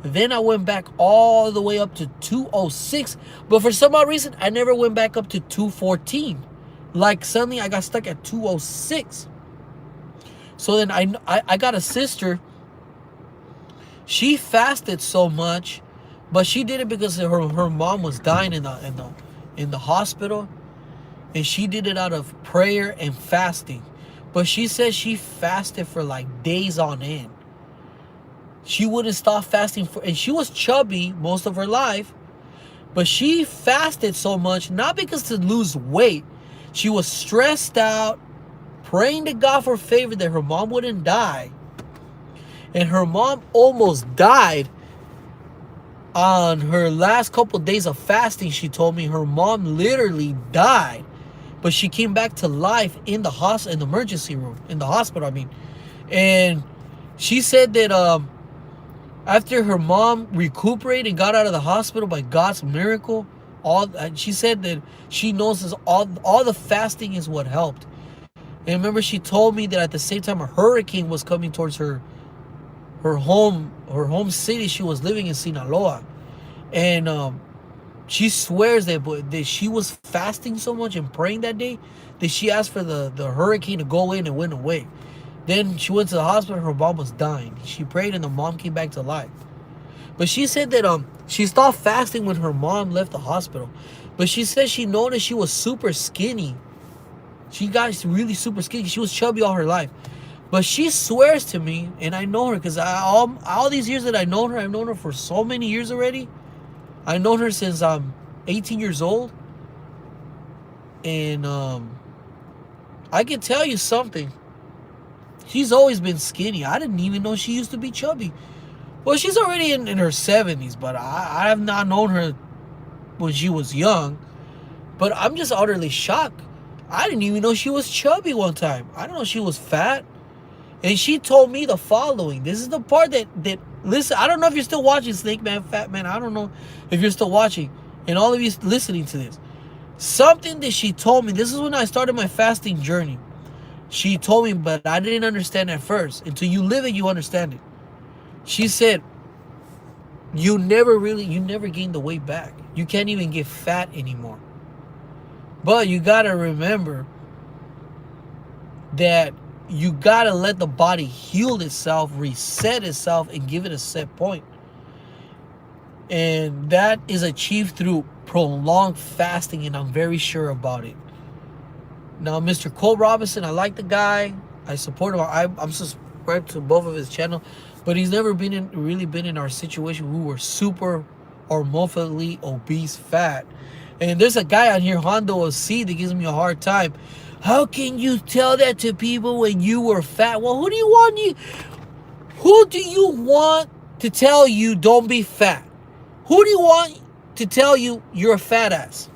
Then I went back all the way up to 206. But for some odd reason, I never went back up to 214. Like suddenly I got stuck at 206. So then I got a sister. She fasted so much, but she did it because her mom was dying in the hospital. And she did it out of prayer and fasting. But she said she fasted for like days on end. She wouldn't stop fasting and she was chubby most of her life. But she fasted so much, not because to lose weight. She was stressed out, praying to God for favor that her mom wouldn't die. And her mom almost died on her last couple of days of fasting. She told me her mom literally died. But she came back to life in the hospital, in the emergency room, in the hospital, I mean. And she said that after her mom recuperated and got out of the hospital by God's miracle, she said that she knows this, all the fasting is what helped. And remember, she told me that at the same time a hurricane was coming towards her home city. She was living in Sinaloa, and she swears that she was fasting so much and praying that day that she asked for the hurricane to go in and went away. Then she went to the hospital. Her mom was dying. She prayed and the mom came back to life. But she said that she stopped fasting when her mom left the hospital. But she said she noticed she was super skinny. She got really super skinny. She was chubby all her life. But she swears to me, and I know her because all these years that I've known her for so many years already. I've known her since I'm 18 years old. And I can tell you something. She's always been skinny. I didn't even know she used to be chubby. Well, she's already in her 70s, but I have not known her when she was young. But I'm just utterly shocked. I didn't even know she was chubby one time. I didn't know she was fat. And she told me the following. This is the part that listen, I don't know if you're still watching, Snake Man, Fat Man. I don't know if you're still watching. And all of you listening to this. Something that she told me. This is when I started my fasting journey. She told me, but I didn't understand at first. Until you live it, you understand it. She said, you never gain the weight back. You can't even get fat anymore. But you got to remember that you got to let the body heal itself, reset itself, and give it a set point. And that is achieved through prolonged fasting, and I'm very sure about it. Now, Mr. Cole Robinson, I like the guy. I support him. I'm subscribed to both of his channel, but he's never really been in our situation. We were super or morbidly obese fat. And there's a guy on here, Hondo C, that gives me a hard time. How can you tell that to people when you were fat? Well, who do you want to tell you don't be fat? Who do you want to tell you you're a fat ass?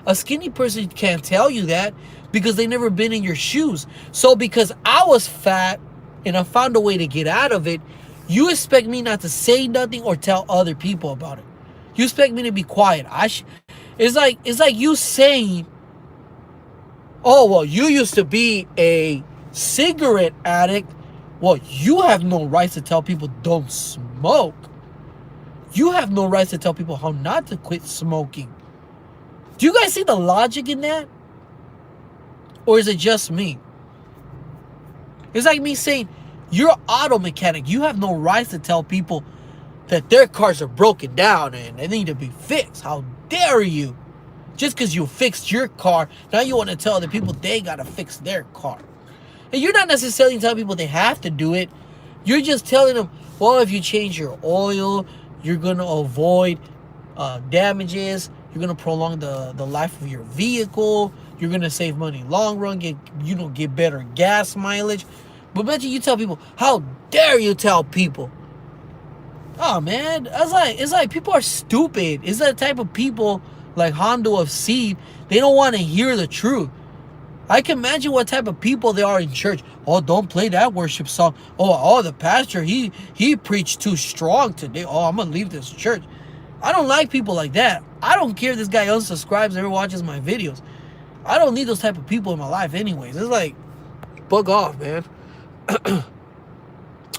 A skinny person can't tell you that because they never been in your shoes. So because I was fat and I found a way to get out of it, you expect me not to say nothing or tell other people about it. You expect me to be quiet. It's like you saying, oh, well, you used to be a cigarette addict. Well, you have no rights to tell people don't smoke. You have no rights to tell people how not to quit smoking. Do you guys see the logic in that? Or is it just me? It's like me saying, you're an auto mechanic. You have no rights to tell people that their cars are broken down and they need to be fixed. How dare you? Just because you fixed your car, now you want to tell the people they got to fix their car. And you're not necessarily telling people they have to do it. You're just telling them, well, if you change your oil, you're going to avoid damages. You're going to prolong the life of your vehicle. You're gonna save money long run, get better gas mileage. But imagine you tell people, how dare you tell people? Oh man, it's like people are stupid. It's that type of people like Hondo of Seed. They don't want to hear the truth. I can imagine what type of people they are in church. Oh, don't play that worship song. Oh, the pastor, he preached too strong today. Oh, I'm gonna leave this church. I don't like people like that. I don't care if this guy unsubscribes, never watches my videos. I don't need those type of people in my life anyways. It's like, bug off, man.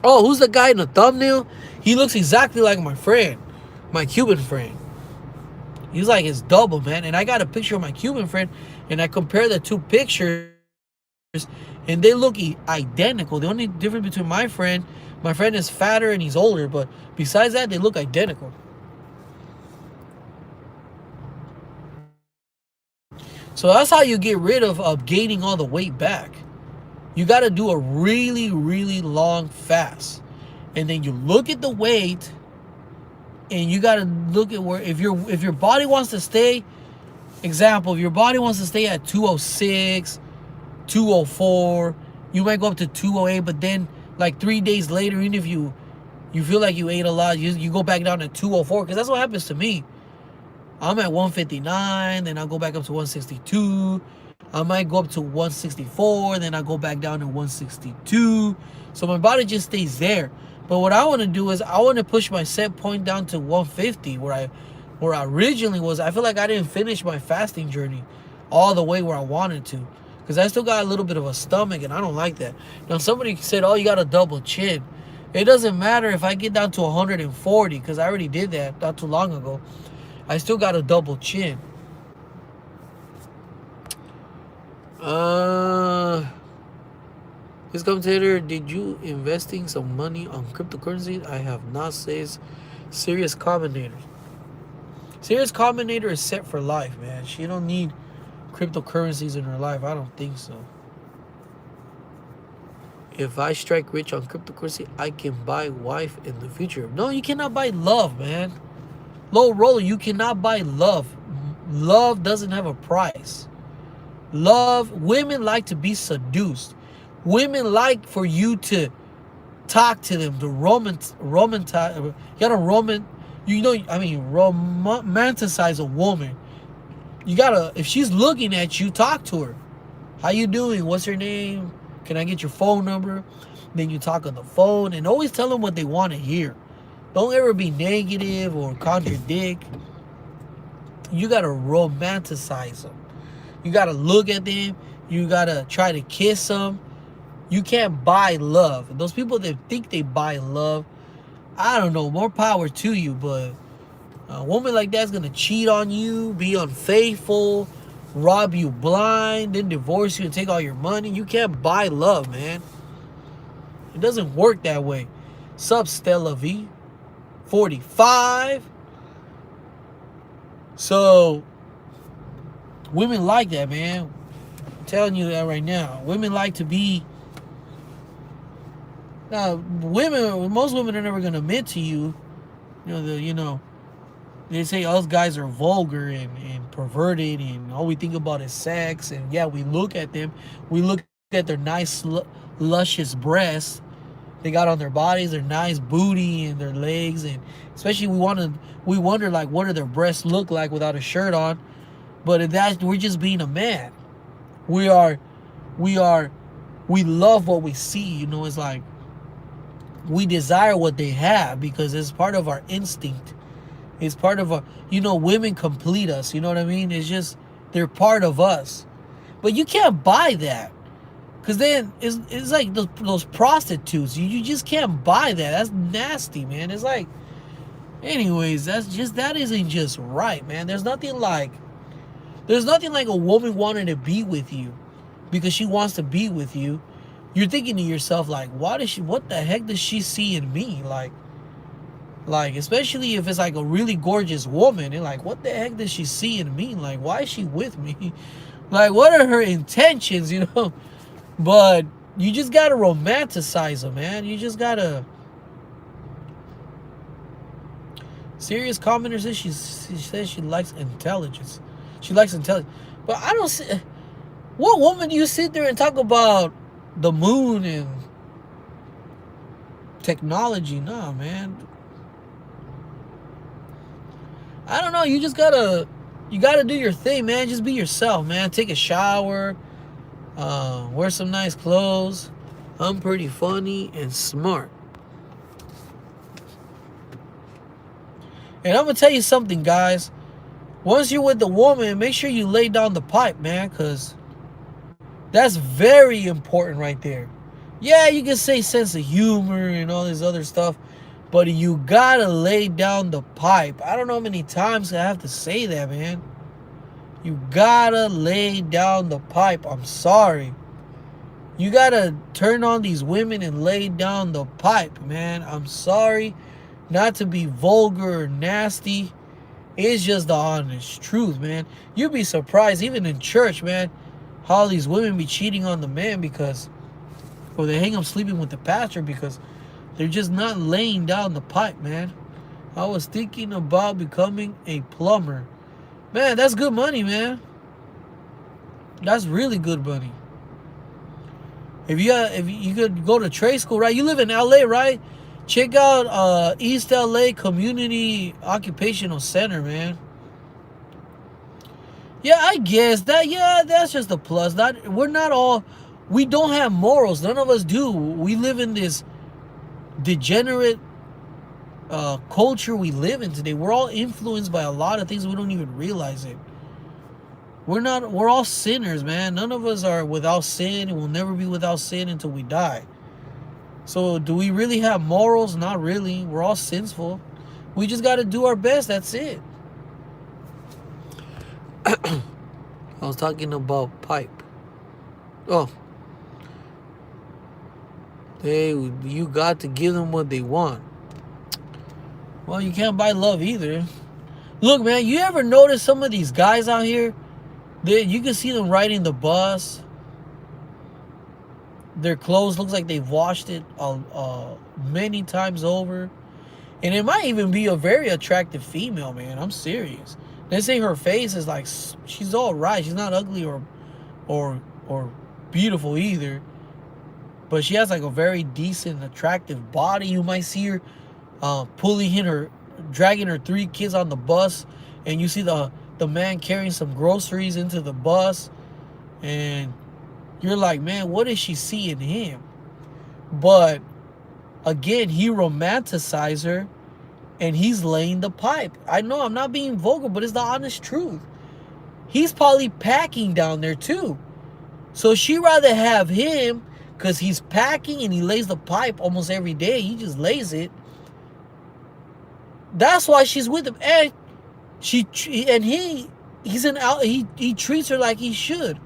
Oh, who's the guy in the thumbnail? He looks exactly like my friend, my Cuban friend. He's like his double, man. And I got a picture of my Cuban friend, and I compare the two pictures, and they look identical. The only difference between my friend is fatter and he's older, but besides that, they look identical. So that's how you get rid of gaining all the weight back. You got to do a really, really long fast. And then you look at the weight, and you got to look at where, if your body wants to stay, example, if your body wants to stay at 206, 204, you might go up to 208, but then like 3 days later, even if you feel like you ate a lot, you go back down to 204, because that's what happens to me. I'm at 159, then I'll go back up to 162. I might go up to 164, then I go back down to 162. So my body just stays there. But what I want to do is I want to push my set point down to 150, where I originally was. I feel like I didn't finish my fasting journey all the way where I wanted to, because I still got a little bit of a stomach, and I don't like that. Now somebody said, oh, you got a double chin. It doesn't matter if I get down to 140, because I already did that not too long ago. I still got a double chin. This commentator, did you investing some money on cryptocurrency? I have not, says Serious Commentator. Serious Commentator is set for life, man. She don't need cryptocurrencies in her life. I don't think so. If I strike rich on cryptocurrency, I can buy wife in the future. No, you cannot buy love, man. Low roller, you cannot buy love. Love doesn't have a price. Love, women like to be seduced. Women like for you to talk to them, to romanticize a woman. You gotta, if she's looking at you, talk to her. How you doing? What's her name? Can I get your phone number? Then you talk on the phone, and always tell them what they want to hear. Don't ever be negative or contradict. You gotta romanticize them. You gotta look at them. You gotta try to kiss them. You can't buy love. Those people that think they buy love, I don't know, more power to you, but a woman like that's gonna cheat on you, be unfaithful, rob you blind, then divorce you and take all your money. You can't buy love, man. It doesn't work that way. Sup, Stella V 45. So women like that, man. I'm telling you that right now. Women like to be. Now, most women are never gonna admit to you. They say us guys are vulgar and perverted, and all we think about is sex. And yeah, we look at them. We look at their nice, luscious breasts they got on their bodies, their nice booty and their legs, and especially we wonder like, what do their breasts look like without a shirt on? But if we're just being a man. We love what we see. It's like we desire what they have because it's part of our instinct. It's part of our, women complete us. You know what I mean? It's just, they're part of us. But you can't buy that. Because then it's like those prostitutes. You just can't buy that. That's nasty, man. It's like, anyways, that isn't just right, man. There's nothing like a woman wanting to be with you because she wants to be with you. You're thinking to yourself, like, what the heck does she see in me? Like, especially if it's like a really gorgeous woman, and like, what the heck does she see in me? Like, why is she with me? Like, what are her intentions, But you just gotta romanticize them, man. You just gotta. Serious commenter says she says she likes intelligence. She likes intelligence, but I don't see. What woman do you sit there and talk about the moon and technology? Nah, man. I don't know. You gotta do your thing, man. Just be yourself, man. Take a shower, wear some nice clothes. I'm pretty funny and smart. And I'm gonna tell you something, guys. Once you're with the woman, make sure you lay down the pipe, man, because that's very important right there. Yeah, you can say sense of humor and all this other stuff, but you gotta lay down the pipe. I don't know how many times I have to say that, man. You gotta lay down the pipe. I'm sorry. You gotta turn on these women and lay down the pipe, man. I'm sorry not to be vulgar or nasty. It's just the honest truth, man. You'd be surprised, even in church, man, how these women be cheating on the man because, or they hang up sleeping with the pastor because they're just not laying down the pipe, man. I was thinking about becoming a plumber. Man, that's good money, man. That's really good money. If you could go to trade school, right? You live in LA, right? Check out East LA Community Occupational Center, man. Yeah, I guess that. Yeah, that's just a plus. We don't have morals. None of us do. We live in this degenerate culture we live in today. We're all influenced by a lot of things we don't even realize it. We're all sinners, man. None of us are without sin and will never be without sin until we die. So do we really have morals? Not really. We're all sinful. We just got to do our best. That's it. I was talking about pipe. Oh. You got to give them what they want. Well, you can't buy love either. Look, man, you ever notice some of these guys out here? You can see them riding the bus. Their clothes looks like they've washed it many times over. And it might even be a very attractive female, man. I'm serious. They say her face is like, she's all right. She's not ugly or beautiful either. But she has like a very decent, attractive body. You might see her dragging her 3 kids on the bus. And you see the man carrying some groceries into the bus. And you're like, man, what does she see in him? But again, he romanticized her and he's laying the pipe. I know I'm not being vulgar, but it's the honest truth. He's probably packing down there too. So she'd rather have him because he's packing and he lays the pipe almost every day. He just lays it. That's why she's with him. And he treats her like he should.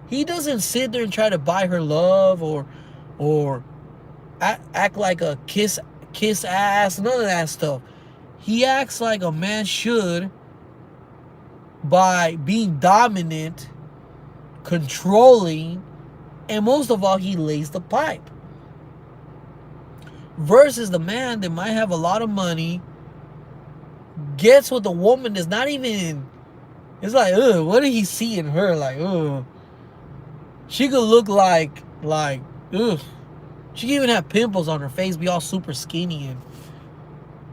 He doesn't sit there and try to buy her love or act like a kiss ass, none of that stuff. He acts like a man should by being dominant, controlling, and most of all, he lays the pipe. Versus the man that might have a lot of money, gets with a woman that's not even, it's like, ugh, what did he see in her? Like, ugh. She could look like, ugh. She could even have pimples on her face, be all super skinny.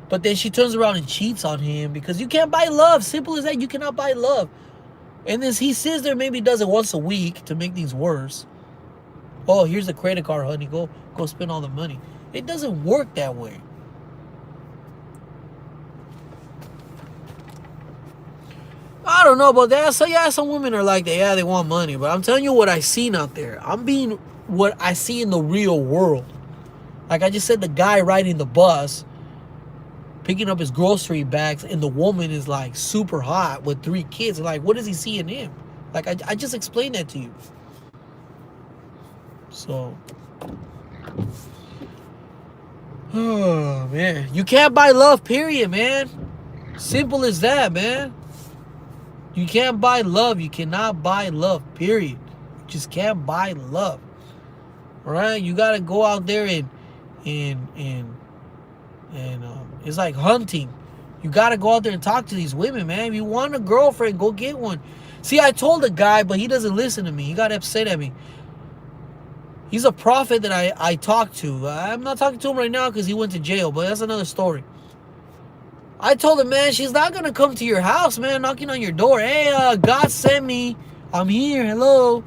But then she turns around and cheats on him because you can't buy love. Simple as that. You cannot buy love. And then he sits there, maybe does it once a week to make things worse. Oh, here's the credit card, honey. Go spend all the money. It doesn't work that way. I don't know about that. So yeah, some women are like that. Yeah, they want money. But I'm telling you what I seen out there. I'm being what I see in the real world. Like I just said, the guy riding the bus, picking up his grocery bags, and the woman is like super hot with 3 kids. Like, what does he see in him? Like, I just explained that to you. So, oh man, you can't buy love, period, man. Simple as that, man. You can't buy love. You cannot buy love, period. You just can't buy love. All right? You got to go out there and it's like hunting. You got to go out there and talk to these women, man. If you want a girlfriend, go get one. See, I told the guy, but he doesn't listen to me. He got upset at me. He's a prophet that I talked to. I'm not talking to him right now because he went to jail, but that's another story. I told him, man, she's not going to come to your house, man, knocking on your door. Hey, God sent me. I'm here. Hello.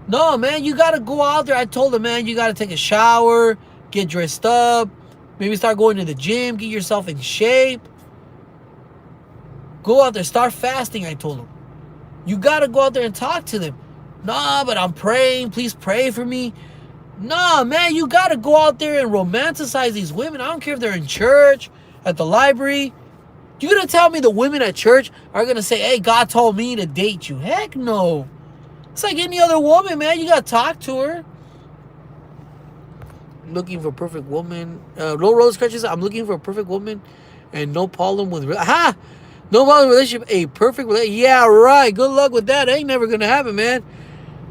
No, man, you got to go out there. I told him, man, you got to take a shower, get dressed up, maybe start going to the gym, get yourself in shape. Go out there, start fasting, I told him. You got to go out there and talk to them. Nah, but I'm praying. Please pray for me. Nah, man, you got to go out there and romanticize these women. I don't care if they're in church, at the library. You going to tell me the women at church are going to say, hey, God told me to date you? Heck no. It's like any other woman, man. You got to talk to her. Looking for a perfect woman. Low Roller Scratches, I'm looking for a perfect woman and no problem with... No problem with relationship. A perfect relationship. Yeah, right. Good luck with that. Ain't never going to happen, man.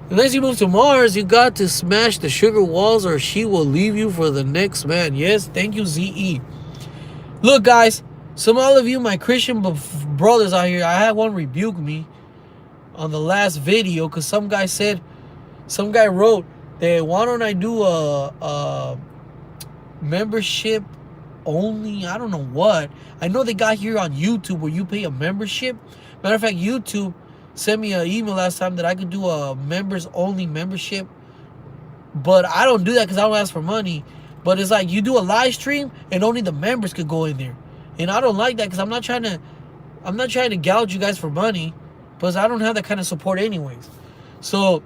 Unless you move to Mars, you got to smash the sugar walls or she will leave you for the next man. Yes, thank you, ZE. Look, guys, some all of you, my Christian brothers out here, I had one rebuke me on the last video because some guy wrote that why don't I do a membership only, I don't know what. I know they got here on YouTube where you pay a membership. Matter of fact, YouTube sent me an email last time that I could do a members only membership, but I don't do that because I don't ask for money. But it's like you do a live stream and only the members could go in there, and I don't like that because I'm not trying to gouge you guys for money, because I don't have that kind of support anyways. So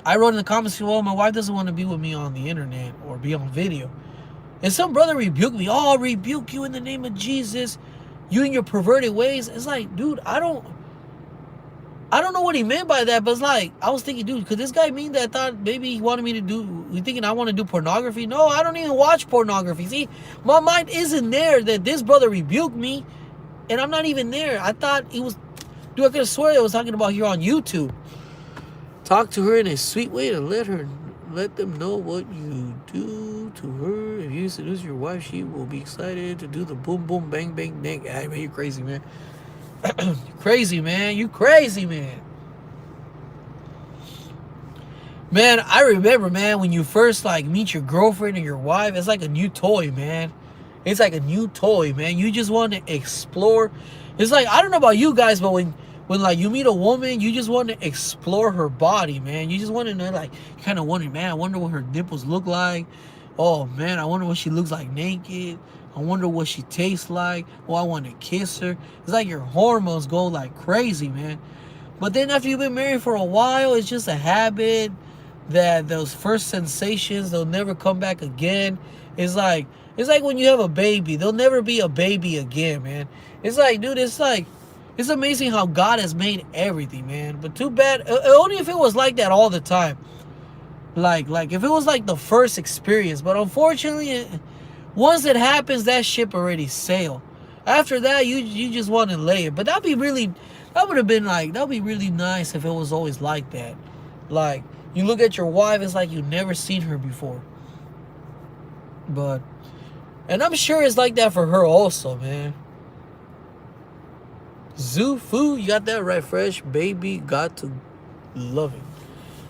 I wrote in the comments, well, my wife doesn't want to be with me on the internet or be on video. And some brother rebuked me. Oh, I'll rebuke you in the name of Jesus. You and your perverted ways. It's like, dude, I don't know what he meant by that, but it's like, I was thinking, dude, could this guy mean that I thought maybe he wanted me to do, you thinking I want to do pornography? No, I don't even watch pornography. See, my mind isn't there that this brother rebuked me, and I'm not even there. I thought he was, dude, I could have sworn I was talking about here on YouTube. Talk to her in a sweet way to let them know what you do to her. If you seduce your wife, she will be excited to do the boom, boom, bang, bang, bang. I mean, you're crazy, man. You crazy, man. You crazy, man. Man, I remember, man, when you first, like, meet your girlfriend or your wife, it's like a new toy, man. It's like a new toy, man. You just want to explore. It's like, I don't know about you guys, but when like you meet a woman, you just want to explore her body, man. You just want to know, like, you kind of wonder, man, I wonder what her nipples look like. Oh, man, I wonder what she looks like naked. I wonder what she tastes like. Oh, I want to kiss her. It's like your hormones go like crazy, man. But then after you've been married for a while, it's just a habit that those first sensations, they'll never come back again. It's like when you have a baby. There'll never be a baby again, man. It's like, dude, it's amazing how God has made everything, man. But too bad, only if it was like that all the time. Like if it was like the first experience. But unfortunately, once it happens, that ship already sailed. After that, you just want to lay it. But that would be really nice if it was always like that. Like, you look at your wife, it's like you've never seen her before. And I'm sure it's like that for her also, man. Zoo food, you got that right, fresh baby, got to love it.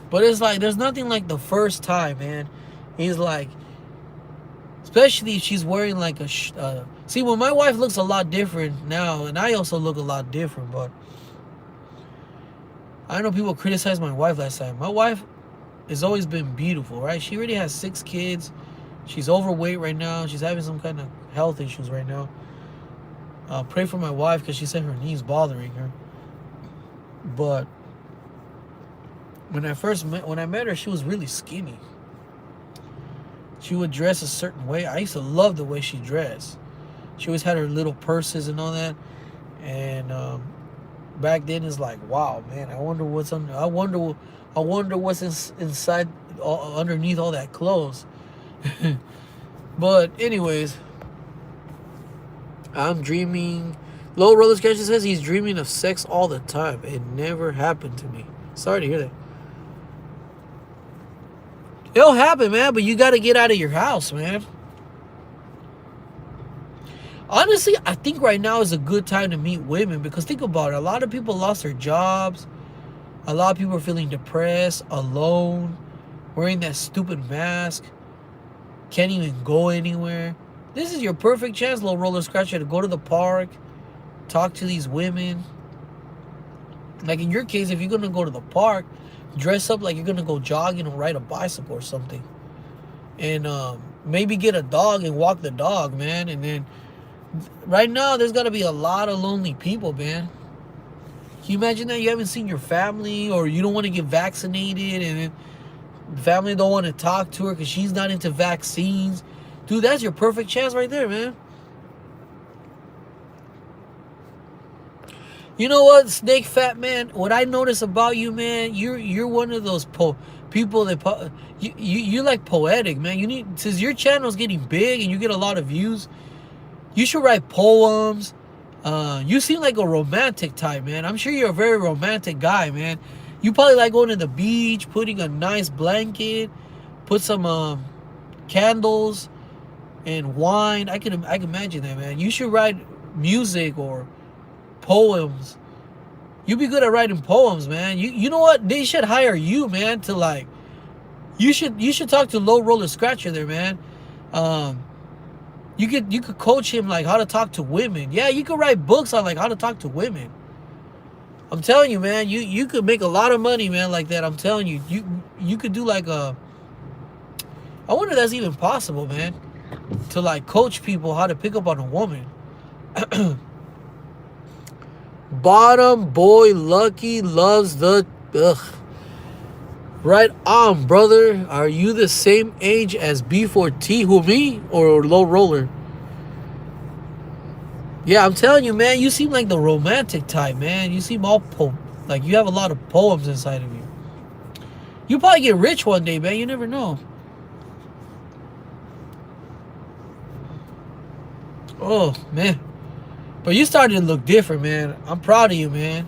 But it's like, there's nothing like the first time, man. He's like, especially if she's wearing like a see, when my wife looks a lot different now, and I also look a lot different, but I know people criticized my wife last time. My wife has always been beautiful, right? She already has 6 kids. She's overweight right now. She's having some kind of health issues right now. Pray for my wife because she said her knee's bothering her. But when I met her, she was really skinny. She would dress a certain way. I used to love the way she dressed. She always had her little purses and all that. And back then, it's like, wow, man. I wonder what's inside, underneath all that clothes. But anyways, I'm dreaming. Low Roller Sketches says he's dreaming of sex all the time. It never happened to me. Sorry to hear that. It'll happen, man, but you got to get out of your house, man. Honestly, I think right now is a good time to meet women because think about it. A lot of people lost their jobs. A lot of people are feeling depressed, alone, wearing that stupid mask, can't even go anywhere. This is your perfect chance, little roller scratcher, to go to the park, talk to these women. Like in your case, if you're gonna go to the park, dress up like you're gonna go jogging or ride a bicycle or something, and maybe get a dog and walk the dog, man. And then right now, there's gotta be a lot of lonely people, man. Can you imagine that you haven't seen your family or you don't want to get vaccinated and then family don't want to talk to her because she's not into vaccines? Dude, that's your perfect chance right there, man. You know what, Snake Fat Man? What I notice about you, man, you're one of those people that you like poetic, man. You need, since your channel's getting big and you get a lot of views, you should write poems. You seem like a romantic type, man. I'm sure you're a very romantic guy, man. You probably like going to the beach, putting a nice blanket, put some candles and wine. I can imagine that, man. You should write music or poems. You'd be good at writing poems, man. You know what? They should hire you, man, to like you should talk to Low Roller Scratcher there, man. You could coach him like how to talk to women. Yeah, you could write books on like how to talk to women. I'm telling you, man, you could make a lot of money, man, like that. I'm telling you. You could do like a, I wonder if that's even possible, man. To like coach people how to pick up on a woman. Bottom boy Lucky loves the right on, brother. Are you the same age as B4T? Who, me or Low Roller? Yeah, I'm telling you, man. You seem like the romantic type, man. You seem all like you have a lot of poems inside of you. You probably get rich one day, man. You never know. Oh man, but you started to look different, man. I'm proud of you, man.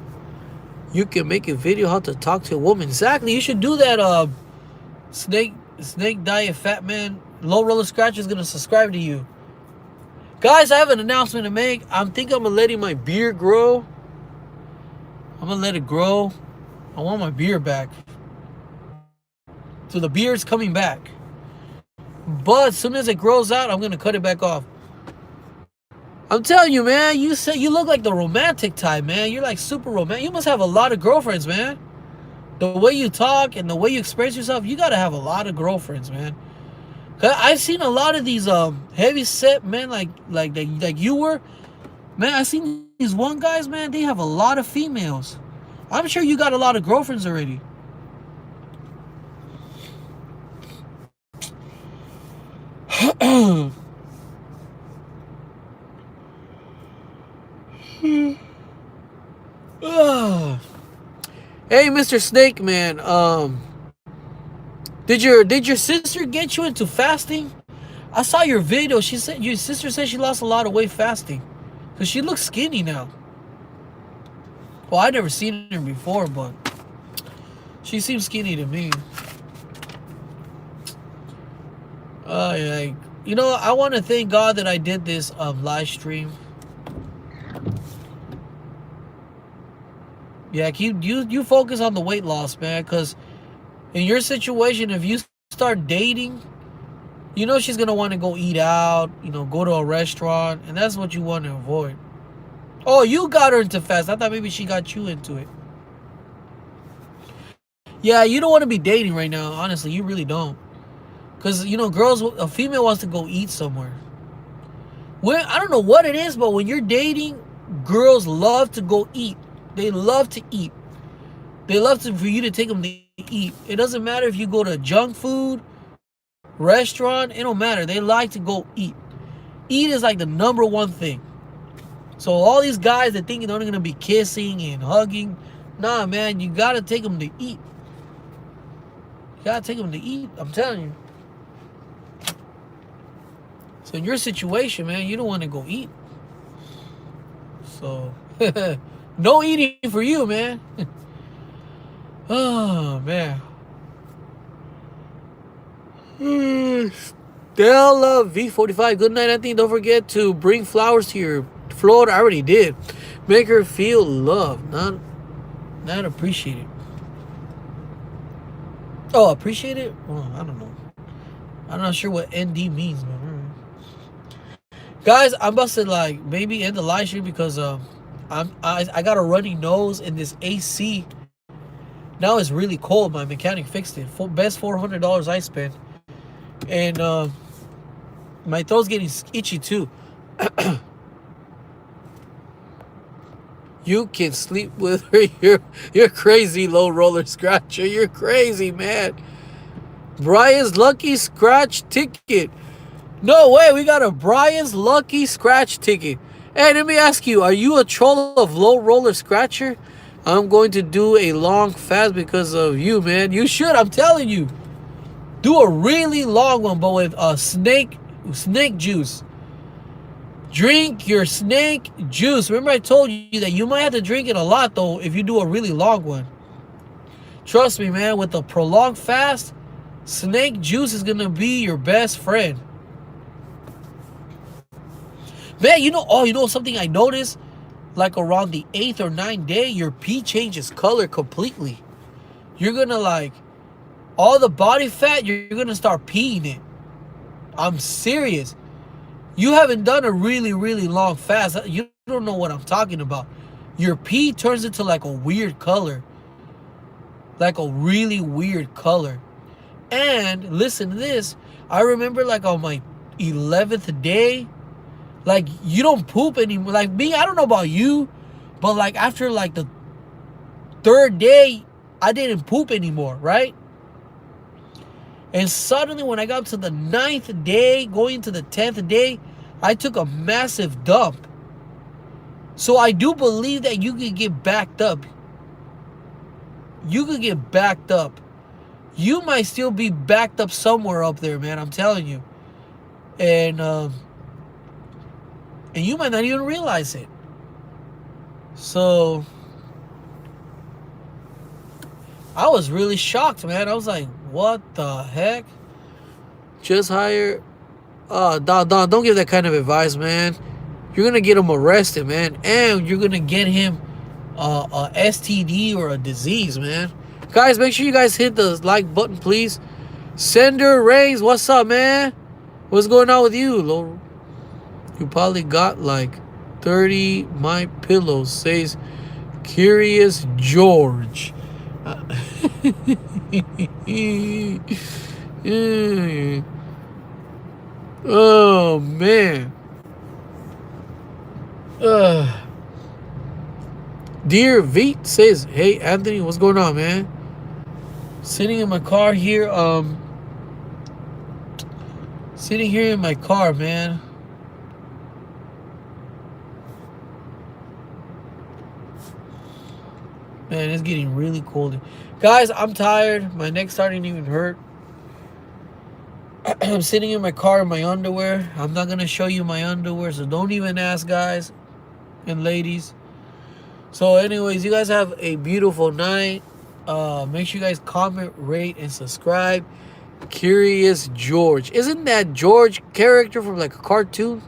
You can make a video how to talk to a woman. Exactly. You should do that. Snake Diet Fat Man. Low Roller Scratch is gonna subscribe to you. Guys, I have an announcement to make. I'm gonna letting my beard grow. I'm gonna let it grow. I want my beard back. So the beard's coming back. But as soon as it grows out, I'm gonna cut it back off. I'm telling you, man, you look like the romantic type, man. You're like super romantic. You must have a lot of girlfriends, man. The way you talk and the way you express yourself, you gotta have a lot of girlfriends, man. Cause I've seen a lot of these heavy set men like you were, man. I seen these one guys, man. They have a lot of females. I'm sure you got a lot of girlfriends already. Hey, Mr. Snake Man, did your sister get you into fasting? I saw your video. She said your sister said she lost a lot of weight fasting, cause she looks skinny now. Well, I never seen her before, but she seems skinny to me. Yeah. You know, I want to thank God that I did this live stream. Yeah, you focus on the weight loss, man, because in your situation, if you start dating, you know she's gonna want to go eat out, you know, go to a restaurant, and that's what you want to avoid. Oh, you got her into fast. I thought maybe she got you into it. Yeah, you don't want to be dating right now, honestly. You really don't. Because, you know, a female wants to go eat somewhere. I don't know what it is, but when you're dating, girls love to go eat. They love to eat. They love for you to take them to eat. It doesn't matter if you go to junk food, restaurant, it don't matter. They like to go eat. Eat is like the number one thing. So all these guys that think they're only going to be kissing and hugging, nah, man, you got to take them to eat. You got to take them to eat, I'm telling you. So in your situation, man, you don't want to go eat. So, no eating for you, man. Oh, man. Della V45. Good night, Anthony. Don't forget to bring flowers to your Florida. I already did. Make her feel loved, not appreciated. Oh, appreciate it? Well, I don't know. I'm not sure what ND means, man. Guys, I'm about to like maybe end the live stream because I got a runny nose and this AC. Now it's really cold. My mechanic fixed it. Best $400 I spent, and my throat's getting itchy too. You can sleep with her. You're crazy, low roller scratcher. You're crazy, man. Brian's lucky scratch ticket. No way, we got a Brian's lucky scratch ticket. Hey, let me ask you, are you a troll of low roller scratcher? I'm going to do a long fast because of you, man. You should, I'm telling you. Do a really long one, but with snake juice. Drink your snake juice. Remember I told you that you might have to drink it a lot, though, if you do a really long one. Trust me, man, with a prolonged fast, snake juice is going to be your best friend. Man, you know something I noticed? Like around the 8th or 9th day, your pee changes color completely. You're going to like, all the body fat, you're going to start peeing it. I'm serious. You haven't done a really, really long fast. You don't know what I'm talking about. Your pee turns into like a weird color. Like a really weird color. And listen to this. I remember like on my 11th day, like you don't poop anymore. Like me, I don't know about you, but like after like the 3rd day, I didn't poop anymore, right? And suddenly when I got up to the 9th day, going to the 10th day, I took a massive dump. So I do believe that you could get backed up. You could get backed up. You might still be backed up somewhere up there, man. I'm telling you. And you might not even realize it. So I was really shocked, man. I was like, what the heck? Just hire... Don, don't give that kind of advice, man. You're going to get him arrested, man. And you're going to get him a STD or a disease, man. Guys, make sure you guys hit the like button, please. Sender Reigns, what's up, man? What's going on with you, Lord? You probably got like 30 my pillows, says Curious George. Oh, man. Dear Veet says, hey, Anthony, what's going on, man? Sitting in my car here, sitting here in my car, man. Man, it's getting really cold. Guys, I'm tired. My neck's starting to even hurt. I'm sitting in my car in my underwear. I'm not going to show you my underwear, so don't even ask, guys and ladies. So anyways, you guys have a beautiful night. Make sure you guys comment, rate, and subscribe. Curious George. Isn't that George character from like a cartoon?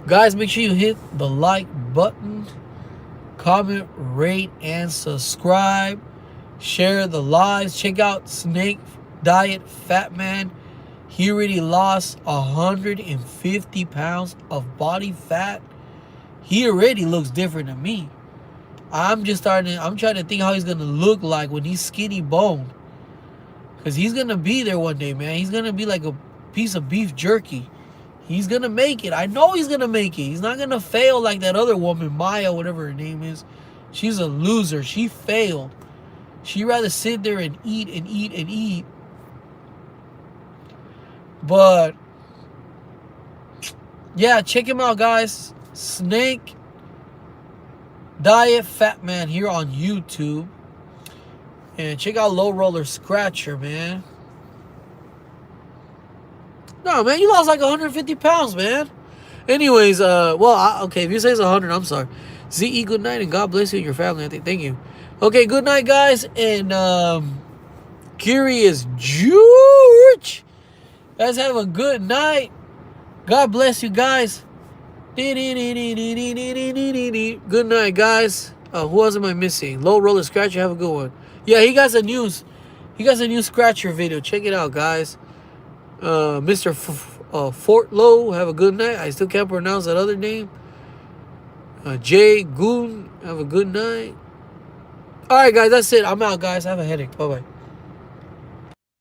Guys, make sure you hit the like button, comment, rate, and subscribe. Share the lives. Check out Snake Diet Fat Man. He already lost 150 pounds of body fat. He already looks different than me. I'm trying to think how he's going to look like when he's skinny boned. Because he's going to be there one day, man. He's going to be like a piece of beef jerky. He's going to make it. I know he's going to make it. He's not going to fail like that other woman, Maya, whatever her name is. She's a loser. She failed. She'd rather sit there and eat and eat and eat. But, yeah, check him out, guys. Snake Diet Fat Man here on YouTube. And check out Low Roller Scratcher, man. No, man, you lost like 150 pounds, man. Anyways, okay, if you say it's 100, I'm sorry. ZE, good night, and God bless you and your family. I think. Thank you. Okay, good night, guys, and Curious George. Guys, have a good night. God bless you guys. Good night, guys. Who else am I missing? Low Roller Scratcher, have a good one. Yeah, he got a new Scratcher video. Check it out, guys. Mr. Fort Low, have a good night. I still can't pronounce that other name. Jay Goon, have a good night. All right, guys, that's it. I'm out, guys. Have a headache. Bye-bye.